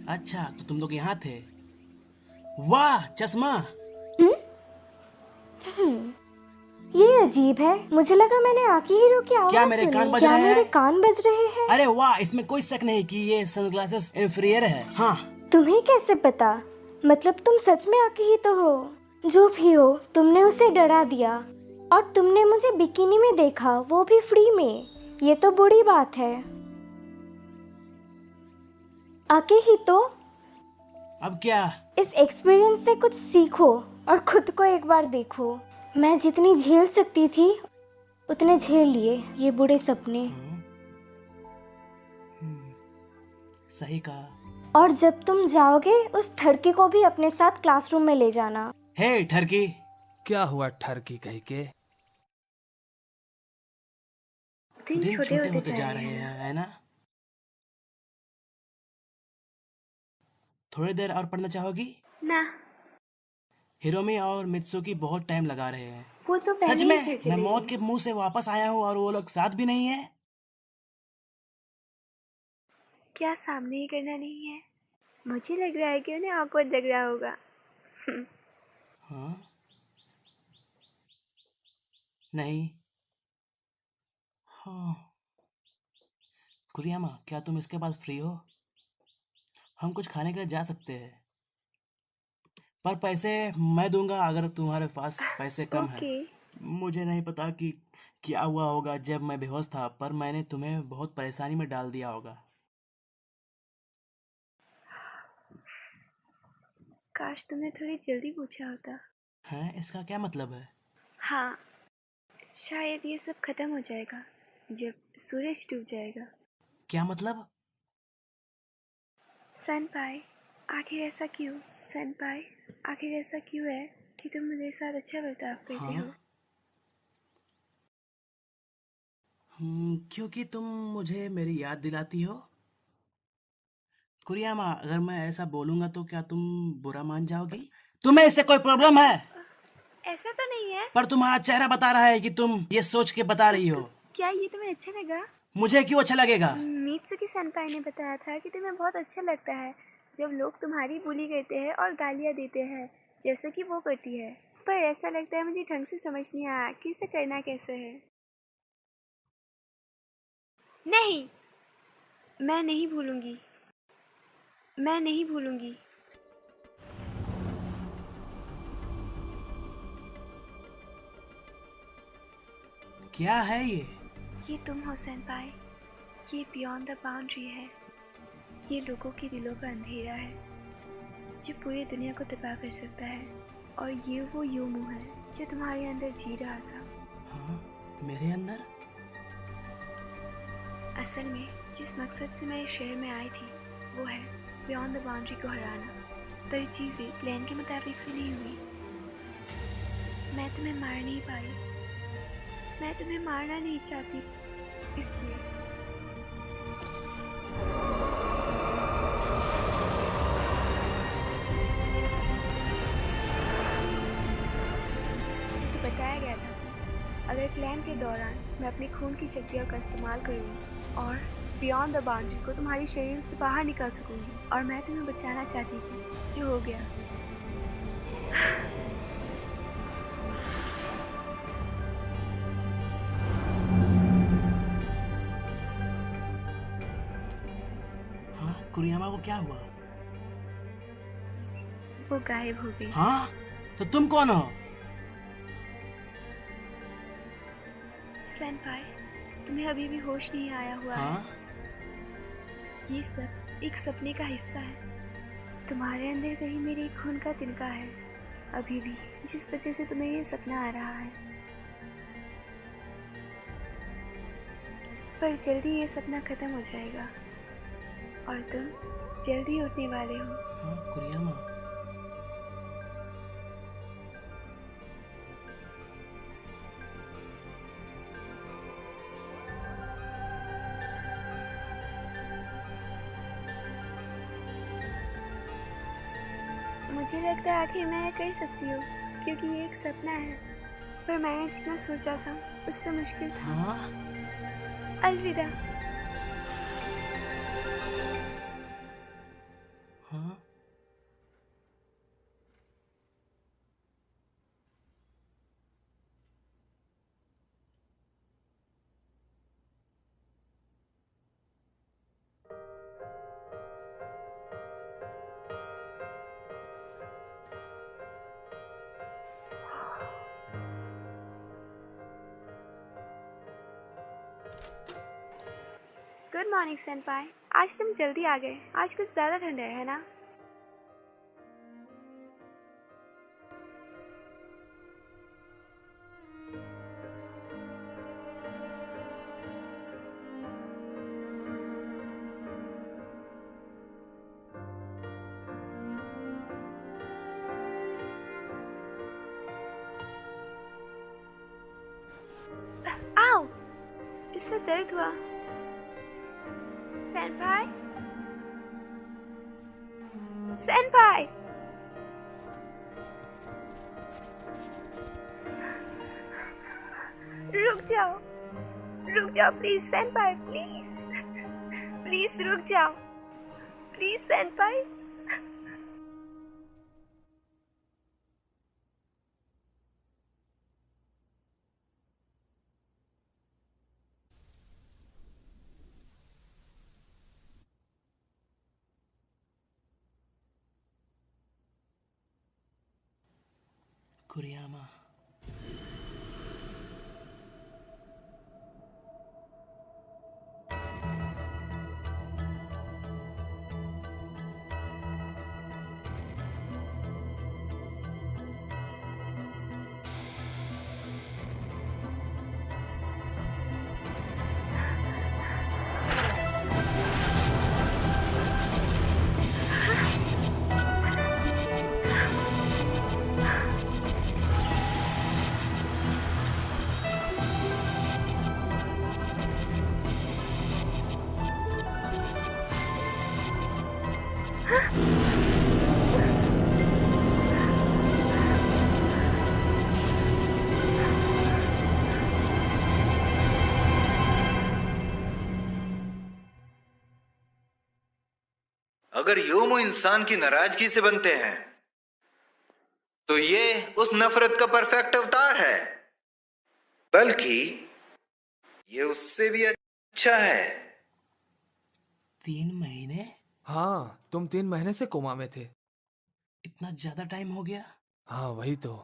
अच्छा तो तुम लोग यहाँ थे। वाह, चश्मा। ये अजीब है, मुझे लगा मैंने आकी हीरो की आवाज क्या मेरे सुनी। कान बज क्या रहे हैं? मेरे कान बज रहे हैं? अरे वाह, इसमें कोई शक नहीं कि ये सनग्लासेस इंफीरियर है। हाँ, तुम्हें कैसे पता? मतलब तुम सच में आकी ही तो हो। जो भी हो, तुमने उसे डरा दिया और तुमने मुझे बिकिनी में देखा, वो भी फ्री में। ये तो बुरी बात है। आके ही तो। अब क्या? इस एक्सपीरियंस से कुछ सीखो और खुद को एक बार देखो। मैं जितनी झेल सकती थी उतने झेल लिए ये बुरे सपने। सही कहा। और जब तुम जाओगे उस ठरकी को भी अपने साथ क्लासरूम में ले जाना। हे ठरकी। क्या हुआ ठरकी कह के? दिन छोटे होते जा रहे हैं, है ना? थोड़ी देर और पढ़ना चाहोगी? ना, हिरोमी और मित्सुकी बहुत टाइम लगा रहे हैं। वो तो पहले सच ही में फिर चले मैं गए। मौत के मुंह से वापस आया हूँ और वो लोग साथ भी नहीं है। क्या सामने ही करना नहीं है? मुझे लग रहा है कि उन्हें ऑकवर्ड लग रहा होगा। हाँ? नहीं। हाँ। कुरियामा, क्या तुम इसके बाद फ्री हो? हम कुछ खाने के लिए जा सकते हैं, पर पैसे मैं दूंगा अगर तुम्हारे पास पैसे कम है। मुझे नहीं पता कि क्या हुआ होगा जब मैं बेहोश था, पर मैंने तुम्हें बहुत परेशानी में डाल दिया होगा। काश तुमने थोड़ी जल्दी पूछा होता। हैं? इसका क्या मतलब है? हाँ, शायद ये सब खत्म हो जाएगा जब सूरज डूब जाएगा। क्या मतलब? सनपाई, आखिर ऐसा क्यों? सनपाई, आखिर ऐसा क्यों है? कि तुम मेरे साथ अच्छा बर्ताव करते हो। क्योंकि तुम मुझे मेरी याद दिलाती हो। कुरियामा, अगर मैं ऐसा बोलूंगा तो क्या तुम बुरा मान जाओगी? तुम्हें इससे कोई प्रॉब्लम है? ऐसा तो नहीं है। पर तुम्हारा चेहरा बता रहा है कि तुम ये सोच के बता रही हो। क्या ये तुम्हें अच्छा लगा? मुझे क्यों अच्छा लगेगा? मित्सुकी सेनपाई ने बताया था कि तुम्हें बहुत अच्छा लगता है जब लोग तुम्हारी बुली करते हैं और गालियाँ देते हैं, जैसे कि वो करती है। पर ऐसा लगता है मुझे ढंग से समझ नहीं आया कि इसे करना कैसे है। नहीं, मैं नहीं भूलूंगी, मैं नहीं भूलूंगी। क्या है ये? ये तुम हो सेनपाई। ये बियॉन्ड द बाउंड्री है। ये लोगों के दिलों का अंधेरा है जो पूरी दुनिया को तबाह कर सकता है। और ये वो योमू है जो तुम्हारे अंदर जी रहा था। हाँ, मेरे अंदर? असल में जिस मकसद से मैं इस शहर में आई थी वो है बियॉन्ड द बाउंड्री को हराना। पर चीज़ें प्लान के मुताबिक से नहीं हुई। मैं तुम्हें मार नहीं पाई। मैं तुम्हें मारना नहीं चाहती, इसलिए। मुझे बताया गया था कि अगर क्लैम के दौरान मैं अपनी खून की शक्तियों का इस्तेमाल करूँगी और बियॉन्ड द बाउंड्री को तुम्हारे शरीर से बाहर निकाल सकूँगी, और मैं तुम्हें बचाना चाहती थी, जो हो गया। कुरियामा, वो क्या हुआ? वो गायब हो गई। हाँ? तो तुम कौन हो? सेनपाई, तुम्हें अभी भी होश नहीं आया हुआ है। ये सब एक सपने का हिस्सा है। तुम्हारे अंदर कहीं मेरे खून का तिनका है अभी भी, जिस वजह से तुम्हें ये सपना आ रहा है। पर जल्दी ये सपना खत्म हो जाएगा और तुम जल्दी उठने वाले हो। हाँ, कुरियामा। मुझे लगता है आखिर मैं कर सकती हूँ, क्योंकि ये एक सपना है। पर मैंने जितना सोचा था उससे मुश्किल था। हाँ? अलविदा। हाँ? Good morning सेनपाई। आज तुम जल्दी आ गए। आज कुछ ज़्यादा ठंड है ना? आओ, इससे दर्द हुआ। सेनपाई, सेनपाई, रुक जाओ प्लीज सेनपाई, प्लीज प्लीज रुक जाओ, प्लीज सेनपाई। कुरियामा, अगर योमो इंसान की नाराजगी से बनते हैं तो ये उस नफरत का परफेक्ट अवतार है, बल्कि ये उससे भी अच्छा है। 3 महीने? हाँ, तुम 3 महीने से कोमा में थे। इतना ज्यादा टाइम हो गया? हाँ वही तो।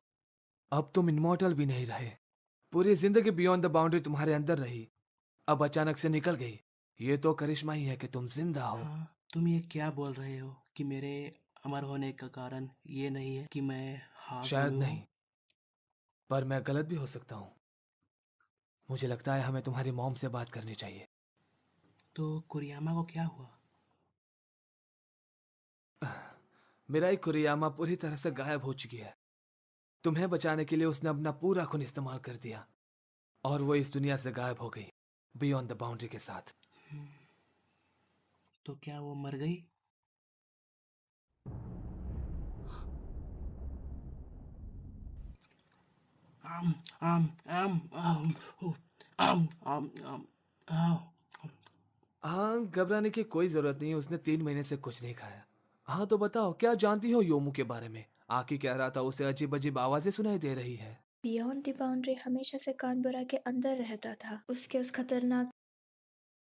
अब तुम इमॉर्टल भी नहीं रहे। पूरी जिंदगी बियॉन्ड द बाउंड्री तुम्हारे अंदर रही, अब अचानक से निकल गई। ये तो करिश्मा ही है कि तुम जिंदा हो। हाँ, तुम ये क्या बोल रहे हो कि मेरे अमर होने का कारण ये नहीं है कि मैं शायद नहीं, पर मैं गलत भी हो सकता हूँ। मुझे लगता है हमें तुम्हारी मॉम से बात करनी चाहिए। तो कुरियामा को क्या हुआ? मिराई कुरियामा पूरी तरह से गायब हो चुकी है। तुम्हें बचाने के लिए उसने अपना पूरा खून इस्तेमाल कर दिया और वो इस दुनिया से गायब हो गई, बियॉन्ड द बाउंड्री के साथ। तो क्या वो मर गई? हाँ, घबराने की कोई जरूरत नहीं है। उसने 3 महीने से कुछ नहीं खाया। हाँ तो बताओ, क्या जानती हो योमू के बारे में? आकी कह रहा था उसे अजीब अजीब आवाजें सुनाई दे रही है। बियॉन्ड द बाउंड्री हमेशा से कानबरा के अंदर रहता था, उसके उस खतरनाक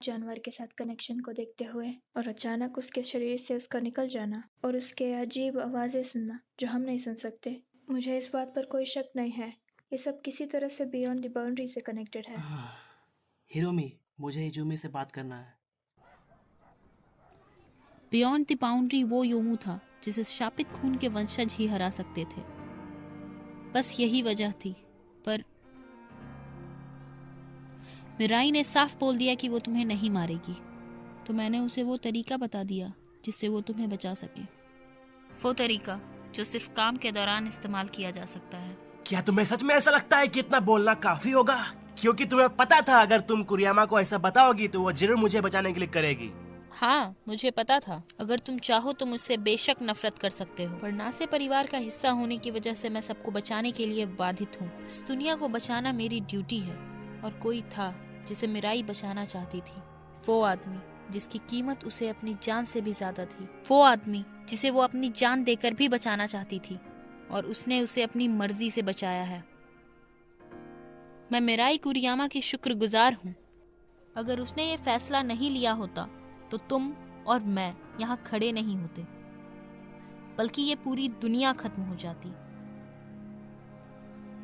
जानवर के साथ कनेक्शन को देखते हुए, और अचानक उसके शरीर से उसका निकल जाना और उसके अजीब आवाजें सुनना जो हम नहीं सुन सकते। मुझे इस बात पर कोई शक नहीं है, ये सब किसी तरह से बियॉन्ड द बाउंड्री से कनेक्टेड है। हिरोमी, मुझे इजुमी से बात करना है। बियॉन्ड द बाउंड्री वो योमू था जिसे शापित खून के वंशज ही हरा सकते थे। बस यही वजह थी। पर मिराई ने साफ बोल दिया कि वो तुम्हें नहीं मारेगी, तो मैंने उसे वो तरीका बता दिया जिससे वो तुम्हें बचा सके। वो तरीका जो सिर्फ काम के दौरान इस्तेमाल किया जा सकता है। क्या तुम्हें सच में ऐसा लगता है कि इतना बोलना काफी होगा? क्योंकि तुम्हें पता था अगर तुम कुरियामा को ऐसा बताओगी तो वो जरूर मुझे बचाने के लिए करेगी। हाँ, मुझे पता था। अगर तुम चाहो तो मुझसे बेशक नफरत कर सकते हो, पर नासे परिवार का हिस्सा होने की वजह से मैं सबको बचाने के लिए बाधित हूँ। इस दुनिया को बचाना मेरी ड्यूटी है। और कोई था जिसे मिराई बचाना चाहती थी, वो आदमी जिसकी कीमत उसे अपनी जान से भी ज्यादा थी, वो आदमी जिसे वो अपनी जान देकर भी बचाना चाहती थी, और उसने उसे अपनी मर्जी से बचाया है। मैं मिराई कुरियामा की शुक्रगुजार हूँ। अगर उसने ये फैसला नहीं लिया होता तो तुम और मैं यहाँ खड़े नहीं होते, बल्कि ये पूरी दुनिया खत्म हो जाती।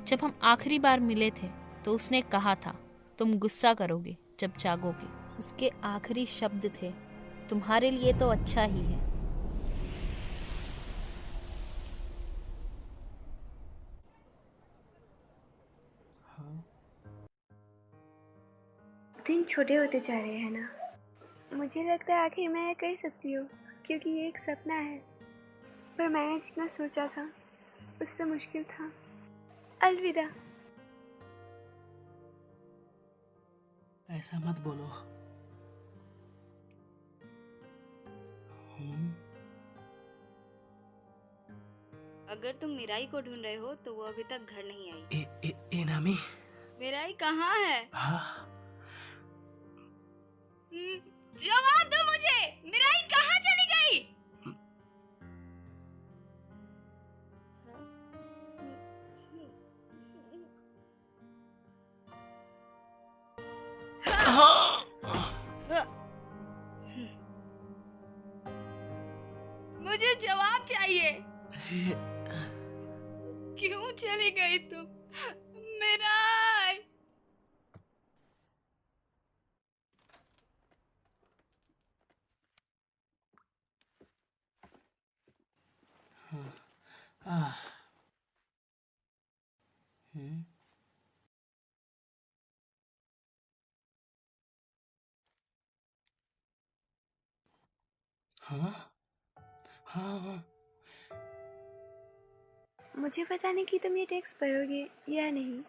जब हम आखिरी बार मिले थे तो उसने कहा था, तुम गुस्सा करोगे जब जागोगे। उसके आखिरी शब्द थे, तुम्हारे लिए तो अच्छा ही है। दिन छोटे होते जा रहे हैं ना। मुझे लगता है आखिर मैं ये कर सकती हूँ, क्योंकि ये एक सपना है, पर मैंने जितना सोचा था उससे मुश्किल था। अलविदा। ऐसा मत बोलो। अगर तुम मिराई को ढूंढ रहे हो तो वो अभी तक घर नहीं आई। एनामी, मिराई कहाँ है? हाँ, जवाब दो मुझे, मिराई कहाँ चली गई? मुझे जवाब चाहिए। क्यों चली गई तुम मिराई? हाँ। मुझे पता नहीं कि तुम ये टेक्स्ट पढ़ोगे या नहीं।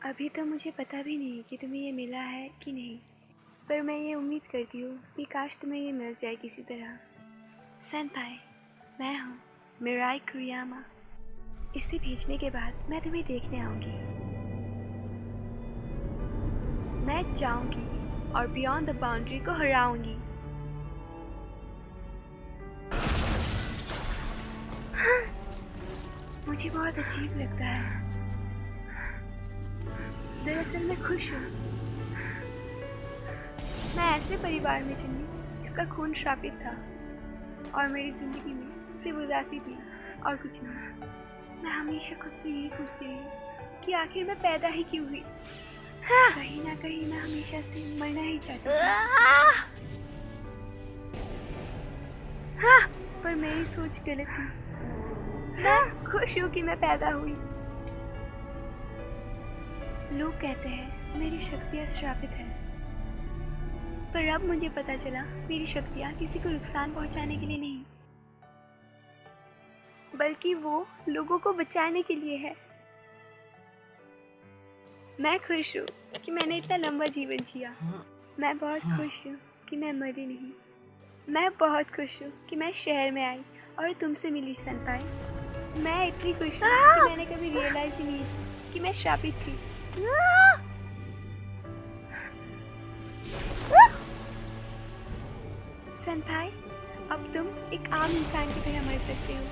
अभी तो मुझे पता भी नहीं कि तुम्हें ये मिला है कि नहीं, पर मैं ये उम्मीद करती हूँ कि काश तुम्हें ये मिल जाए किसी तरह। सेनपाई, मैं हूँ मिराई कुरियामा। इसे भेजने के बाद मैं तुम्हें देखने आऊँगी। मैं जाऊँगी और बियॉन्ड द बाउंड्री को हराऊँगी। मुझे बहुत अजीब लगता है। दरअसल मैं खुश हूँ। मैं ऐसे परिवार में जन्मी जिसका खून श्रापित था और मेरी जिंदगी में सिर्फ उदासी थी और कुछ नहीं। मैं हमेशा खुद से यही पूछती रही कि आखिर मैं पैदा ही क्यों हुई। कहीं ना कहीं मैं हमेशा से मरना ही चाहती थी। पर मेरी सोच गलत थी। मैं खुश हूँ कि मैं पैदा हुई। लोग कहते हैं मेरी शक्तियाँ श्रापित हैं, पर अब मुझे पता चला मेरी शक्तियाँ किसी को नुकसान पहुँचाने के लिए नहीं, बल्कि वो लोगों को बचाने के लिए है। मैं खुश हूँ कि मैंने इतना लंबा जीवन जिया। मैं बहुत खुश हूँ कि मैं मरी नहीं। मैं बहुत खुश हूँ कि मैं शहर में आई और तुमसे मिली सेनपाई। मैं इतनी खुश हूँ कि मैंने कभी रियलाइज ही नहीं की कि मैं श्रापित थी। सेनपाई, अब तुम एक आम इंसान की तरह मर सकते हो।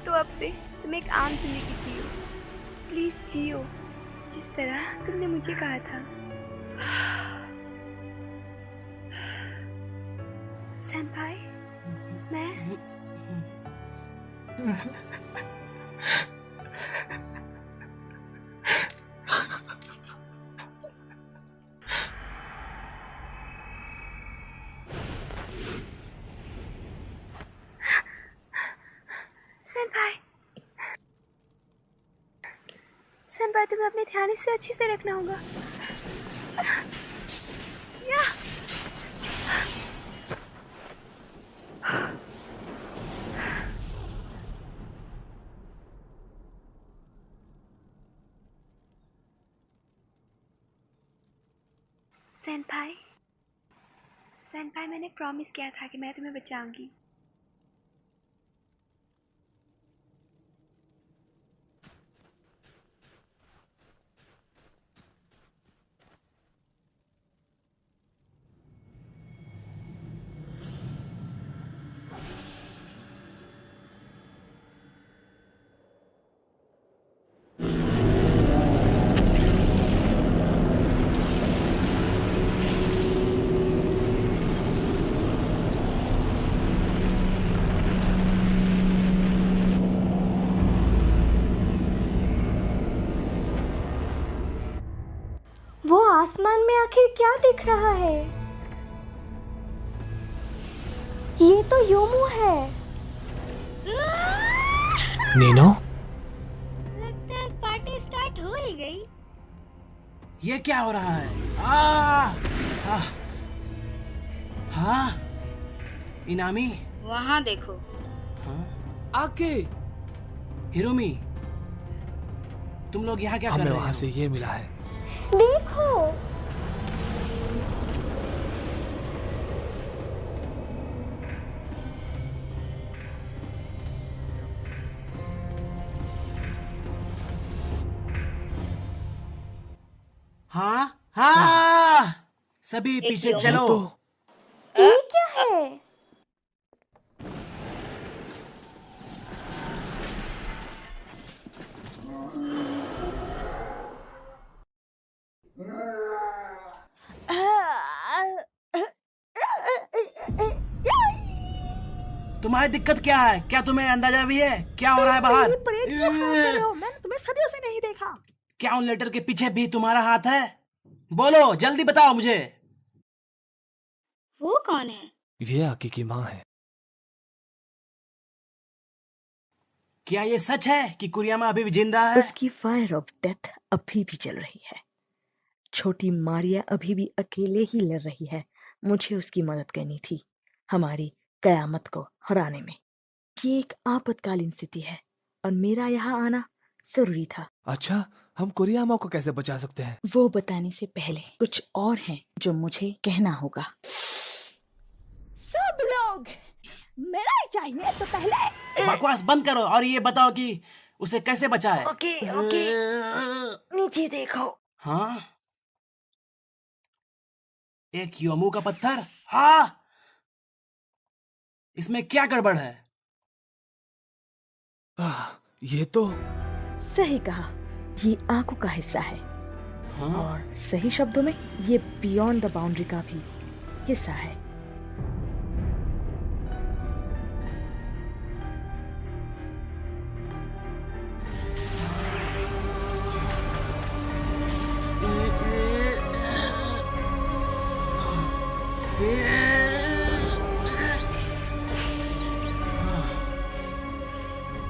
तो अब से तुम एक आम जिंदगी जियो। प्लीज जियो जिस तरह तुमने मुझे कहा था। सेनपाई, मैं सेनपाई, तुम्हें अपने ध्यान इससे अच्छे से रखना होगा। सेनपाई, सेनपाई, मैंने प्रॉमिस किया था कि मैं तुम्हें बचाऊंगी। वो आसमान में आखिर क्या दिख रहा है? ये तो योमू है। नीनो, लगता है पार्टी स्टार्ट हो ही गई। ये क्या हो रहा है? हाँ, इनामी, वहाँ देखो। आके हिरोमी, तुम लोग यहाँ क्या कर रहे हो? हमें वहाँ से ये मिला है। देखो, हाँ, सभी पीछे चलो। ये क्या है? तुम्हारी दिक्कत क्या है? क्या तुम्हें अंदाजा भी है क्या हो रहा है बाहर? प्रेत क्यों खड़ा कर रहे हो? मैंने तुम्हें सदियों से नहीं देखा। क्या उन लेटर के पीछे भी तुम्हारा हाथ है? बोलो, जल्दी बताओ मुझे। वो कौन है? ये आकी की माँ है। क्या ये सच है कि कुरियामा अभी भी जिंदा है? उसकी फायर ऑफ डेथ अभी भी चल रही है। छोटी मारिया अभी भी अकेले ही लड़ रही है। मुझे उसकी मदद करनी थी हमारी कयामत को हराने में। ये एक आपातकालीन स्थिति है और मेरा यहाँ आना जरूरी था। अच्छा, हम कुरियामा को कैसे बचा सकते हैं? वो बताने से पहले कुछ और है जो मुझे कहना होगा। सब लोग मेरा चाहिए तो पहले बकवास बंद करो और ये बताओ कि उसे कैसे बचाए। ओके, नीचे देखो। हाँ, एक योमू का पत्थर। हाँ, इसमें क्या गड़बड़ है? ये तो सही कहा, ये आंखों का हिस्सा है। और सही शब्दों में ये बियॉन्ड द बाउंड्री का भी हिस्सा है।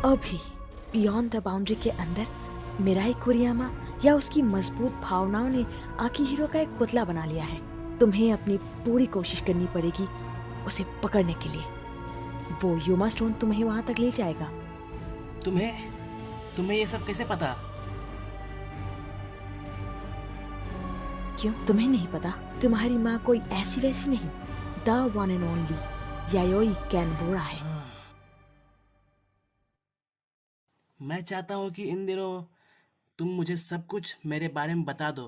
अभी बियॉन्ड द बाउंड्री के अंदर मिराई कुरियामा या उसकी मजबूत भावनाओं ने आकिहिरो का एक पुतला बना लिया है। तुम्हें अपनी पूरी कोशिश करनी पड़ेगी उसे पकड़ने के लिए। वो यूमा स्टोन तुम्हें वहां तक ले जाएगा। तुम्हें ये सब कैसे पता? क्यों, तुम्हें नहीं पता? तुम्हारी माँ कोई ऐसी वैसी नहीं, द वन एंड ओनली यायोई कैनबोरा है। मैं चाहता हूँ कि इन दिनों तुम मुझे सब कुछ मेरे बारे में बता दो।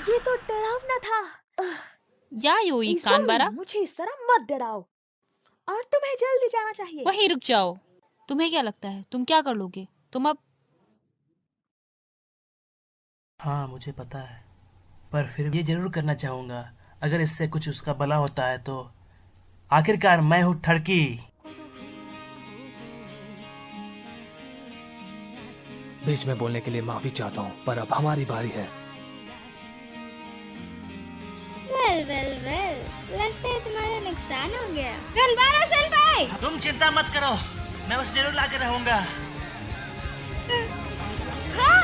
ये तो डरावना था। यायोई कानबारा, मुझे इस तरह मत डराओ, और तुम्हें जल्दी जाना चाहिए। वहीं रुक जाओ। तुम्हें क्या लगता है तुम क्या कर लोगे? तुम अब हाँ, मुझे पता है, पर फिर ये जरूर करना चाहूंगा। अगर इससे कुछ उसका भला होता है तो। आखिरकार मैं हूँ ठड़की। बीच में बोलने के लिए माफी चाहता हूँ, पर अब हमारी बारी है। वेल, लगता है तुम्हारा नुकसान हो गया। गनबारा सेनपाई, तुम चिंता मत करो, मैं उसे जरूर लाके रहूंगा। हाँ।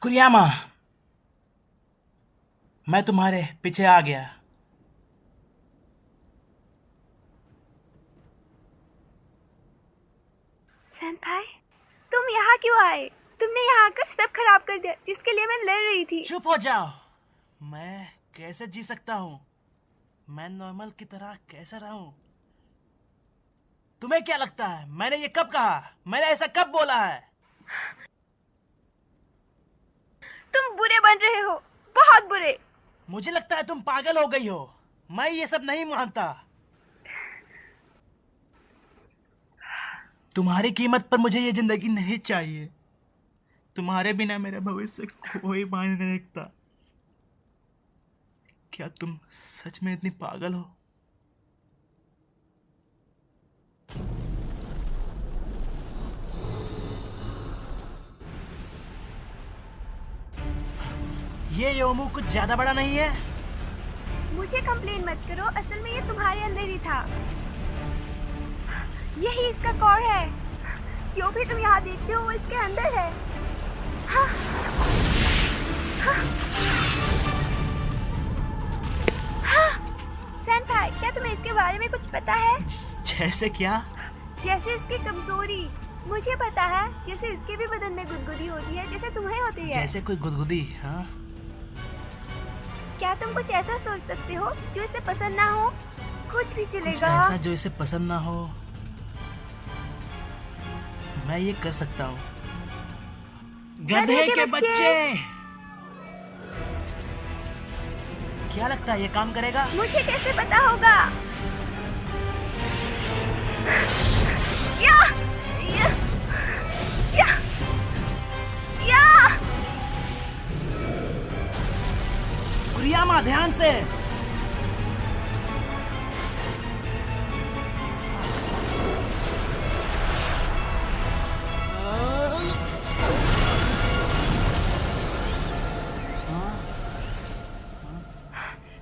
कुरियामा, मैं तुम्हारे पीछे आ गया। सेनपाई, तुम यहाँ क्यों आए? तुमने यहाँ आकर सब खराब कर दिया जिसके लिए मैं लड़ रही थी। चुप हो जाओ। मैं कैसे जी सकता हूँ? मैं नॉर्मल की तरह कैसे रहूं? तुम्हें क्या लगता है मैंने ये कब कहा? मैंने ऐसा कब बोला है? तुम बुरे बन रहे हो, बहुत बुरे। मुझे लगता है तुम पागल हो गई हो। मैं ये सब नहीं मानता। तुम्हारी कीमत पर मुझे ये जिंदगी नहीं चाहिए। तुम्हारे बिना मेरा भविष्य कोई मायने नहीं रखता। क्या तुम सच में इतनी पागल हो? ये योमू कुछ ज्यादा बड़ा नहीं है? मुझे कंप्लेन मत करो, असल में ये तुम्हारे अंदर ही था। यही इसका कोर है। जो भी तुम यहाँ देखते हो वो इसके अंदर है। हाँ। हाँ। हाँ। सेनपाई, क्या तुम्हें इसके बारे में कुछ पता है? जैसे क्या? जैसे इसकी कमजोरी। मुझे पता है, जैसे इसके भी बदन में गुदगुदी होती है जैसे तुम्हें होती है। जैसे कोई गुदगुदी? हाँ। क्या तुम कुछ ऐसा सोच सकते हो जो इसे पसंद ना हो? कुछ भी चलेगा। कुछ ऐसा जो इसे पसंद ना हो? मैं ये कर सकता हूँ। गधे के बच्चे! क्या लगता है ये काम करेगा? मुझे कैसे पता होगा? या! या! या! या! कुरियामा ध्यान से!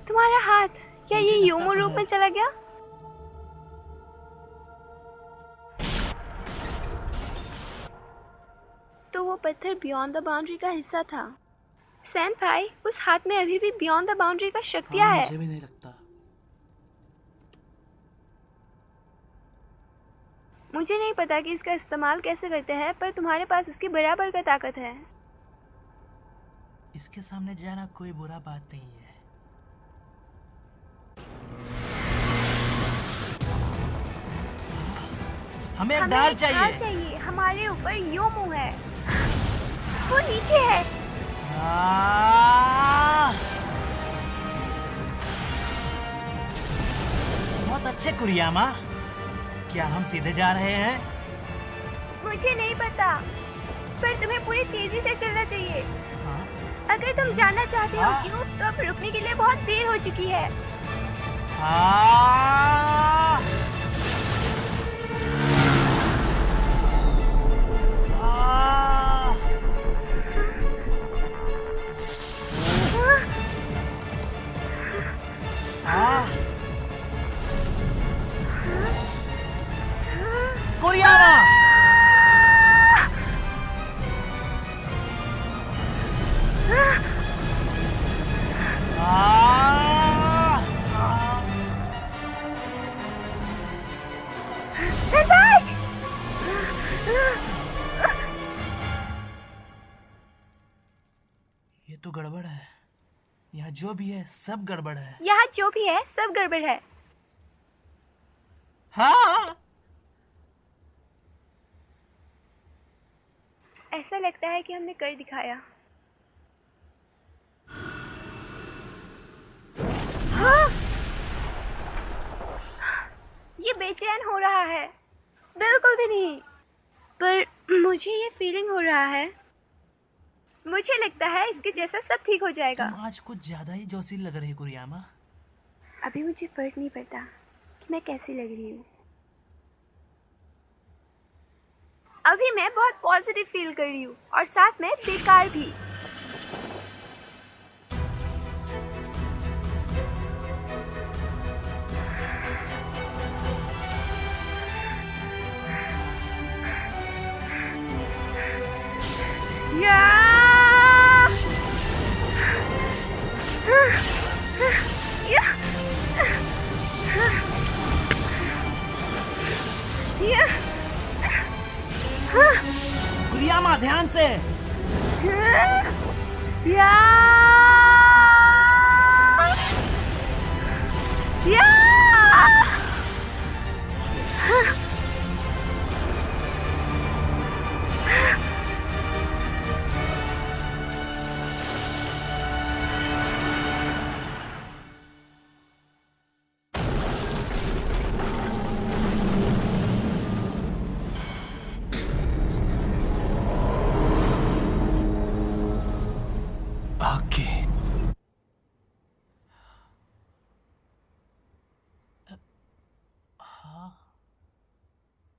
तुम्हारा हाथ क्या ये योमो रूप में चला गया? तो वो पत्थर बियॉन्ड द बाउंड्री का हिस्सा था। सेनपाई, उस हाथ में अभी भी बियॉन्ड द बाउंड्री का शक्तियाँ है। मुझे भी नहीं लगता। मुझे नहीं पता कि इसका इस्तेमाल कैसे करते हैं, पर तुम्हारे पास उसकी बराबर का ताकत है। इसके सामने जाना कोई बुरा बात नहीं है। हमें एक ढाल चाहिए। हमारे ऊपर योमो है, वो नीचे है। बहुत अच्छे कुरियामा, क्या हम सीधे जा रहे हैं? मुझे नहीं पता, पर तुम्हें पूरी तेजी से चलना चाहिए। अगर तुम जानना चाहते हो क्यों, तो अब रुकने के लिए बहुत देर हो चुकी है। कुरियामा! ये तो गड़बड़ है। यहाँ जो भी है सब गड़बड़ है। यहाँ जो भी है सब गड़बड़ है। हाँ, ऐसा लगता है कि हमने कर दिखाया। हाँ! ये बेचैन हो रहा है। बिल्कुल भी नहीं, पर मुझे ये फीलिंग हो रहा है। मुझे लगता है इसके जैसा सब ठीक हो जाएगा। तुम आज कुछ ज्यादा ही जोशील लग रही कुरियामा। अभी मुझे फर्क नहीं पड़ता कि मैं कैसी लग रही हूँ। अभी मैं बहुत पॉजिटिव फील कर रही हूँ और साथ में बेकार भी। कुरियामा ध्यान से!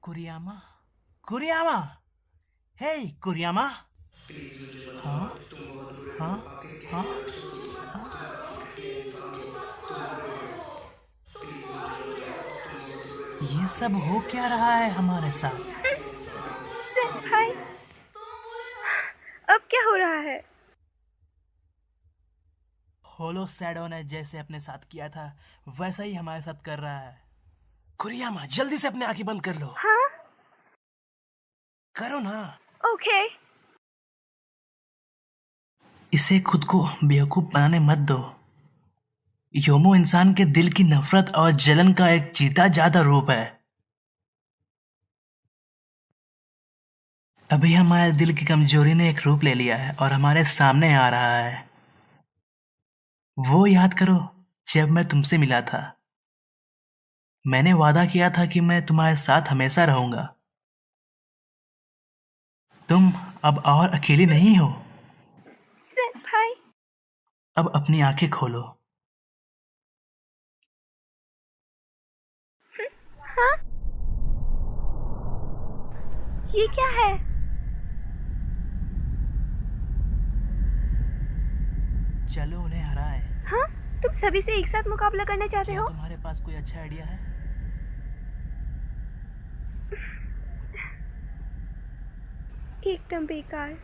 कुरियामा, कुरियामा, हे कुरियामा! हाँ, हाँ, हाँ, ये सब हो क्या रहा है हमारे साथ? भाई, अब क्या हो रहा है? होलो शैडो ने जैसे अपने साथ किया था वैसा ही हमारे साथ कर रहा है। कुरियामा, जल्दी से अपनी आंखें बंद कर लो। हाँ? करो ना। ओके। इसे खुद को बेवकूफ बनाने मत दो। योमो इंसान के दिल की नफरत और जलन का एक जीता जाता रूप है। अभी हमारे दिल की कमजोरी ने एक रूप ले लिया है और हमारे सामने आ रहा है। वो याद करो जब मैं तुमसे मिला था। मैंने वादा किया था कि मैं तुम्हारे साथ हमेशा रहूंगा। तुम अब और अकेली नहीं हो। भाई अब अपनी आंखें खोलो। हाँ? ये क्या है? चलो उन्हें हराएं। हाँ? तुम सभी से एक साथ मुकाबला करना चाहते हो? तुम्हारे पास कोई अच्छा आइडिया है? एकदम बेकार।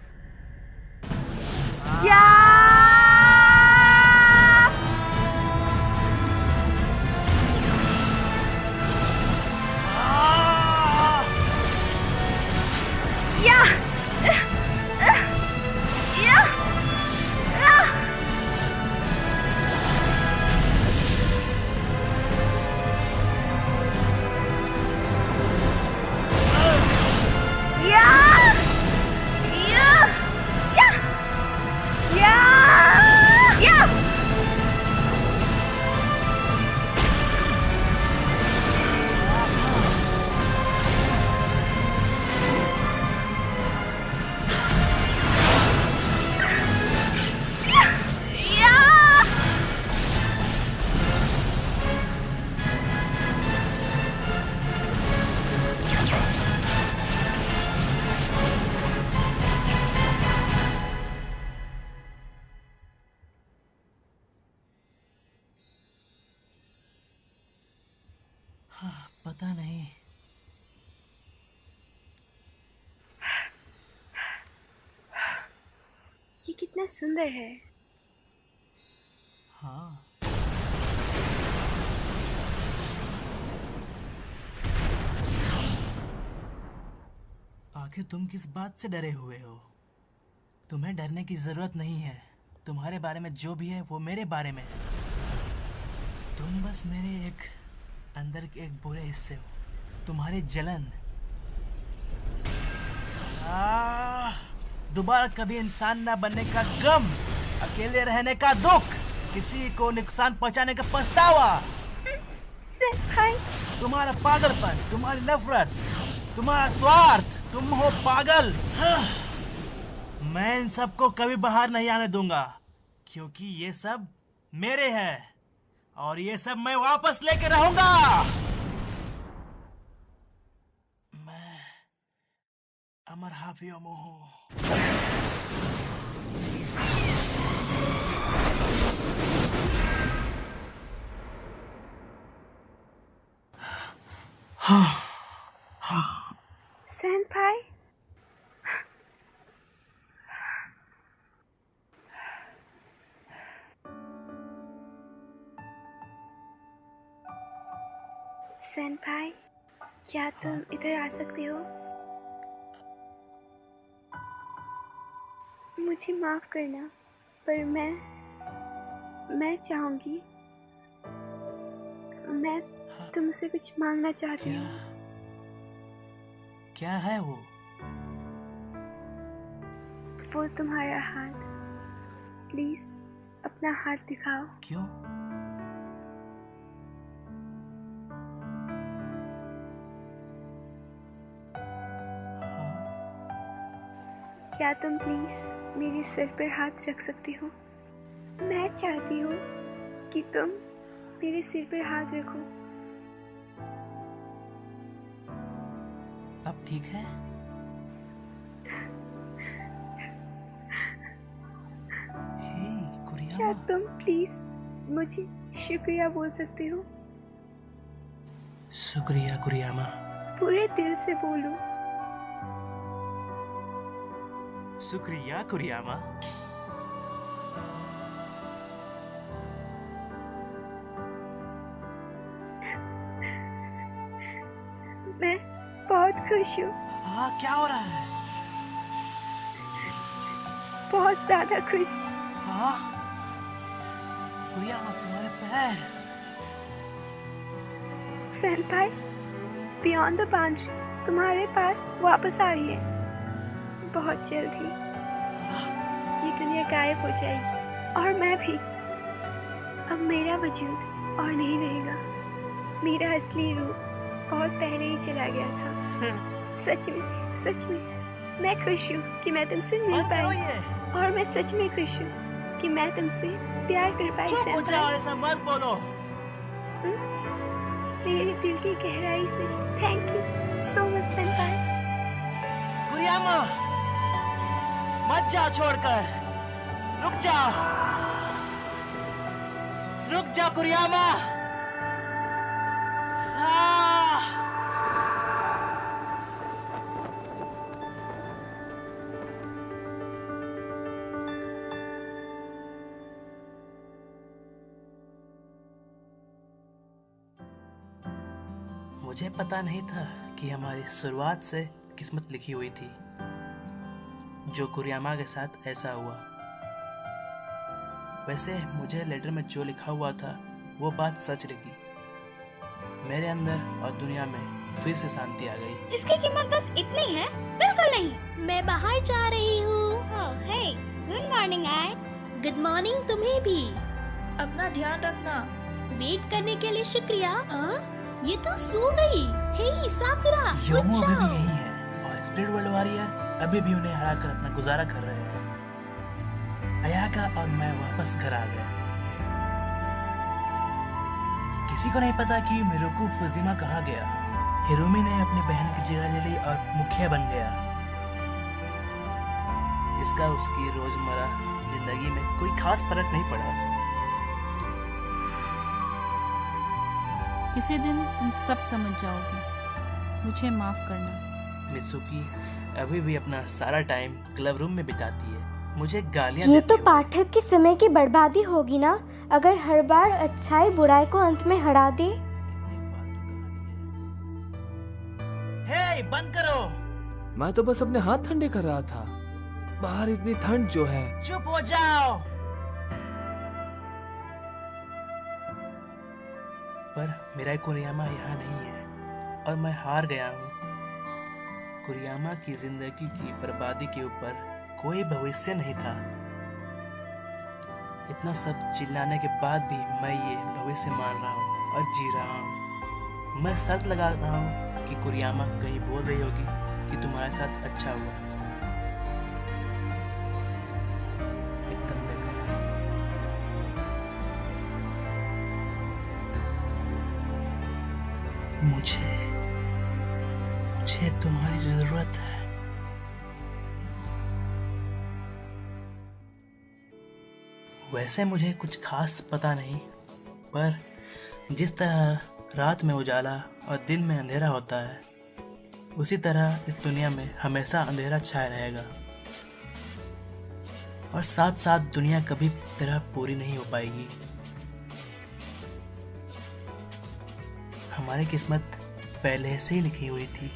पता नहीं। ये कितना सुंदर है। हाँ। आखिर तुम किस बात से डरे हुए हो? तुम्हें डरने की जरूरत नहीं है। तुम्हारे बारे में जो भी है वो मेरे बारे में है। तुम बस मेरे एक अंदर के एक बुरे हिस्से हो। तुम्हारी जलन। दोबारा कभी इंसान ना बनने का गम, अकेले रहने का दुख, किसी को नुकसान पहुंचाने का पछतावा, तुम्हारा पागलपन, तुम्हारी नफरत, तुम्हारा स्वार्थ, तुम हो पागल। मैं इन सब को कभी बाहर नहीं आने दूंगा, क्योंकि ये सब मेरे हैं और ये सब मैं वापस लेके रहूंगा। मैं अमर हाफियोमो हूँ। सेनपाई, सेनपाई, क्या तुम इधर आ सकते हो? मुझे माफ करना, पर मैं चाहूंगी, मैं तुमसे कुछ मांगना चाहती हूँ। क्या है वो? वो तुम्हारा हाथ। प्लीज अपना हाथ दिखाओ। क्यों? क्या तुम प्लीज मेरे सिर पर हाथ रख सकती हो? मैं चाहती हूँ कि तुम मेरे सिर पर हाथ रखो। अब ठीक है? क्या तुम प्लीज मुझे शुक्रिया बोल सकते हो? शुक्रिया कुरियामा। पूरे दिल से बोलो। शुक्रिया कुरियामा। मैं बहुत खुश हूँ। हाँ, क्या हो रहा है? बहुत ज्यादा खुश। हाँ? कुरियामा, तुम्हारे पैर। सेनपाई, बियॉन्ड द बाउंड्री तुम्हारे पास वापस आ रही है। बहुत जल्द ही ये दुनिया गायब हो जाएगी और मैं भी। अब मेरा वजूद और नहीं रहेगा, मेरा असली रूप और पहले ही चला गया था। सच में मैं खुश हूँ कि मैं तुमसे मिल पाई, और मैं सच में खुश हूँ कि मैं तुमसे प्यार कर पाई। ऐसा मत बोलो। मेरे दिल की गहराई से thank you so much senpai. कुरियामा, मत जाओ छोड़कर, रुक जाओ कुरियामा। मुझे पता नहीं था कि हमारी शुरुआत से किस्मत लिखी हुई थी। जो कुरियामा के साथ ऐसा हुआ। वैसे मुझे लेटर में जो लिखा हुआ था वो बात सच लगी। मेरे अंदर और दुनिया में फिर से शांति आ गई। इसकी कीमत बस इतनी है? बिल्कुल नहीं। मैं बाहर जा रही हूँ। हे, गुड मॉर्निंग आई। गुड मॉर्निंग तुम्हें भी। अपना ध्यान रखना। वेट करने के लिए शुक्रिया। ये तो सो गई। हे साकुरा, योमो अभी भी यही है और स्पिरिट वर्ल्ड वॉरियर अभी भी उन्हें हराकर अपना गुजारा कर रहे हैं। अयाका और मैं वापस घर आ गए। किसी को नहीं पता कि मिरुको फुजिमा कहाँ गया। हिरोमी ने अपनी बहन की जगह ले ली और मुखिया बन गया। इसका उसकी रोजमर्रा जिंदगी में कोई खास फर्क नहीं पड़ा। किसी दिन तुम सब समझ जाओगे। मुझे माफ करना। मित्सुकी अभी भी अपना सारा टाइम क्लब रूम में बिताती है। मुझे गालियां ये देती तो है। पाठक के समय की बर्बादी होगी ना, अगर हर बार अच्छाई बुराई को अंत में हरा दे। हे, बंद करो। मैं तो बस अपने हाथ ठंडे कर रहा था। बाहर इतनी ठंड जो है। चुप हो जाओ। पर मेरा कुरियामा यहाँ नहीं है और मैं हार गया हूँ। कुरियामा की जिंदगी की बर्बादी के ऊपर कोई भविष्य नहीं था। इतना सब चिल्लाने के बाद भी मैं ये भविष्य मान रहा हूँ और जी रहा हूँ। मैं शर्त लगा रहा हूँ कि कुरियामा कहीं बोल रही होगी कि तुम्हारे साथ अच्छा हुआ। एकदम बेकार। मुझे तुम्हारी जरूरत है। वैसे मुझे कुछ खास पता नहीं, पर जिस तरह रात में उजाला और दिन में अंधेरा होता है, उसी तरह इस दुनिया में हमेशा अंधेरा छाया रहेगा। और साथ साथ दुनिया कभी तरह पूरी नहीं हो पाएगी। हमारी किस्मत पहले से ही लिखी हुई थी।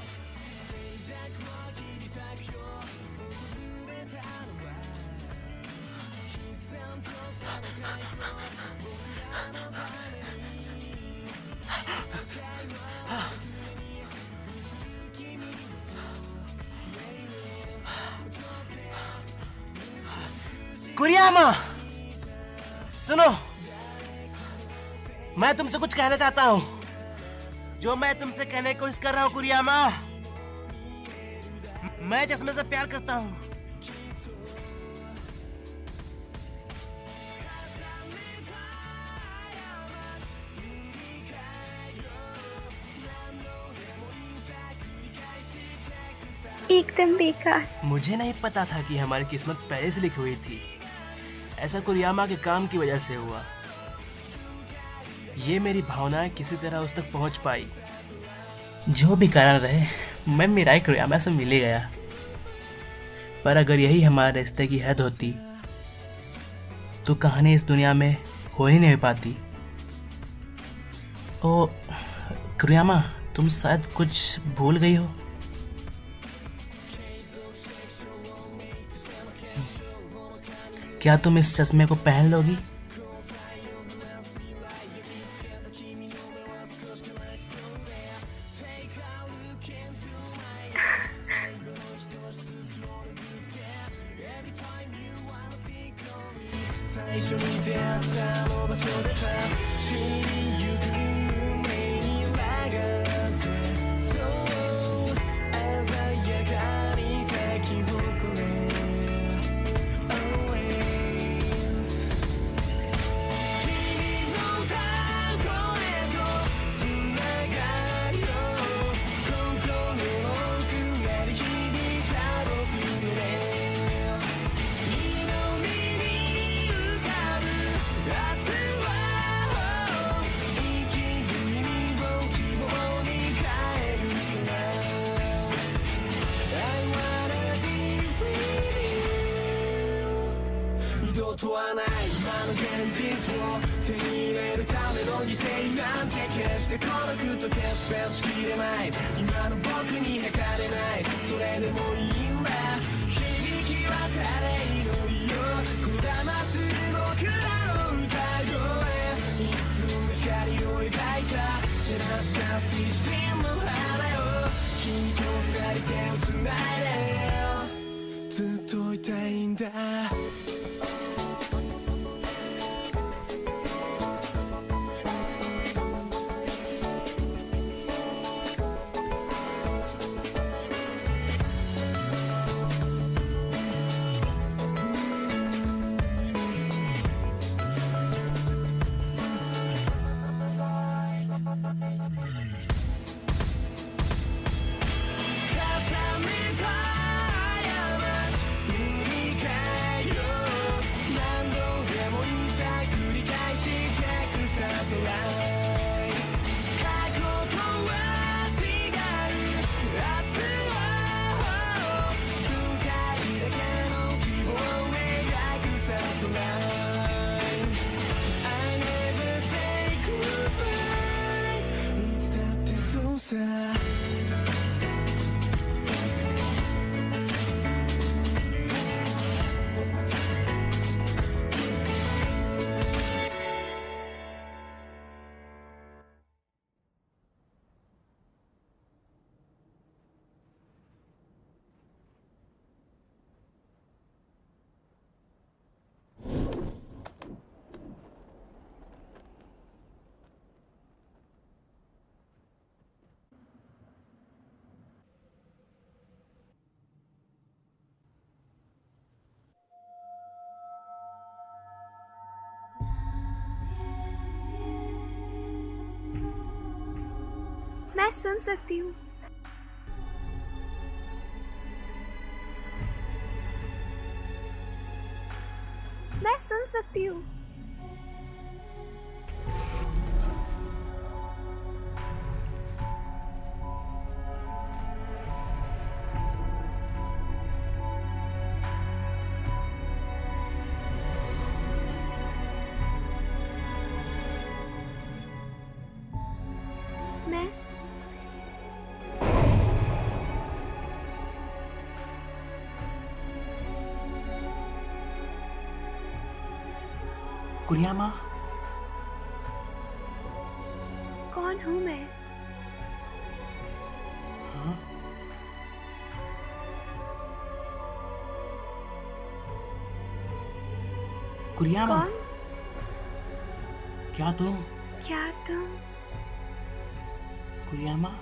कुरियामा, सुनो, मैं तुमसे कुछ कहना चाहता हूँ। जो मैं तुमसे कहने की कोशिश कर रहा हूँ कुरियामा, मैं जिसमें से प्यार करता हूँ। एकदम बेकार। मुझे नहीं पता था कि हमारी किस्मत पहले से लिखी हुई थी। ऐसा कुरियामा के काम की वजह से हुआ। ये मेरी भावनाएं किसी तरह उस तक पहुंच पाई। जो भी कारण रहे, मैं मिराई कुरियामा से मिल गया। पर अगर यही हमारे रिश्ते की हद होती तो कहानी इस दुनिया में हो ही नहीं पाती। ओ कुरियामा, तुम शायद कुछ भूल गई हो। क्या तुम इस चश्मे को पहन लोगी? 初に出会ったあの場所でさ散りゆく運命に抗ってそう鮮やかに咲き誇れ Always 君のたこへとつながるよ心の奥に響いた僕のねとはない今の現実を手に入れるための犠牲なんて決して孤独と決別しきれない今の僕に測れないそれでもいいんだ響き渡れ祈りよこだまする僕らの歌声一寸の光を描いた照らした水晶の花よ君と二人手をつないでずっといたいんだमैं सुन सकती हूँ मैं सुन सकती हूँ मैं कुरियामा कौन हूँ मैं हाँ कुरियामा कौन क्या तुम क्या तुम कुरियामा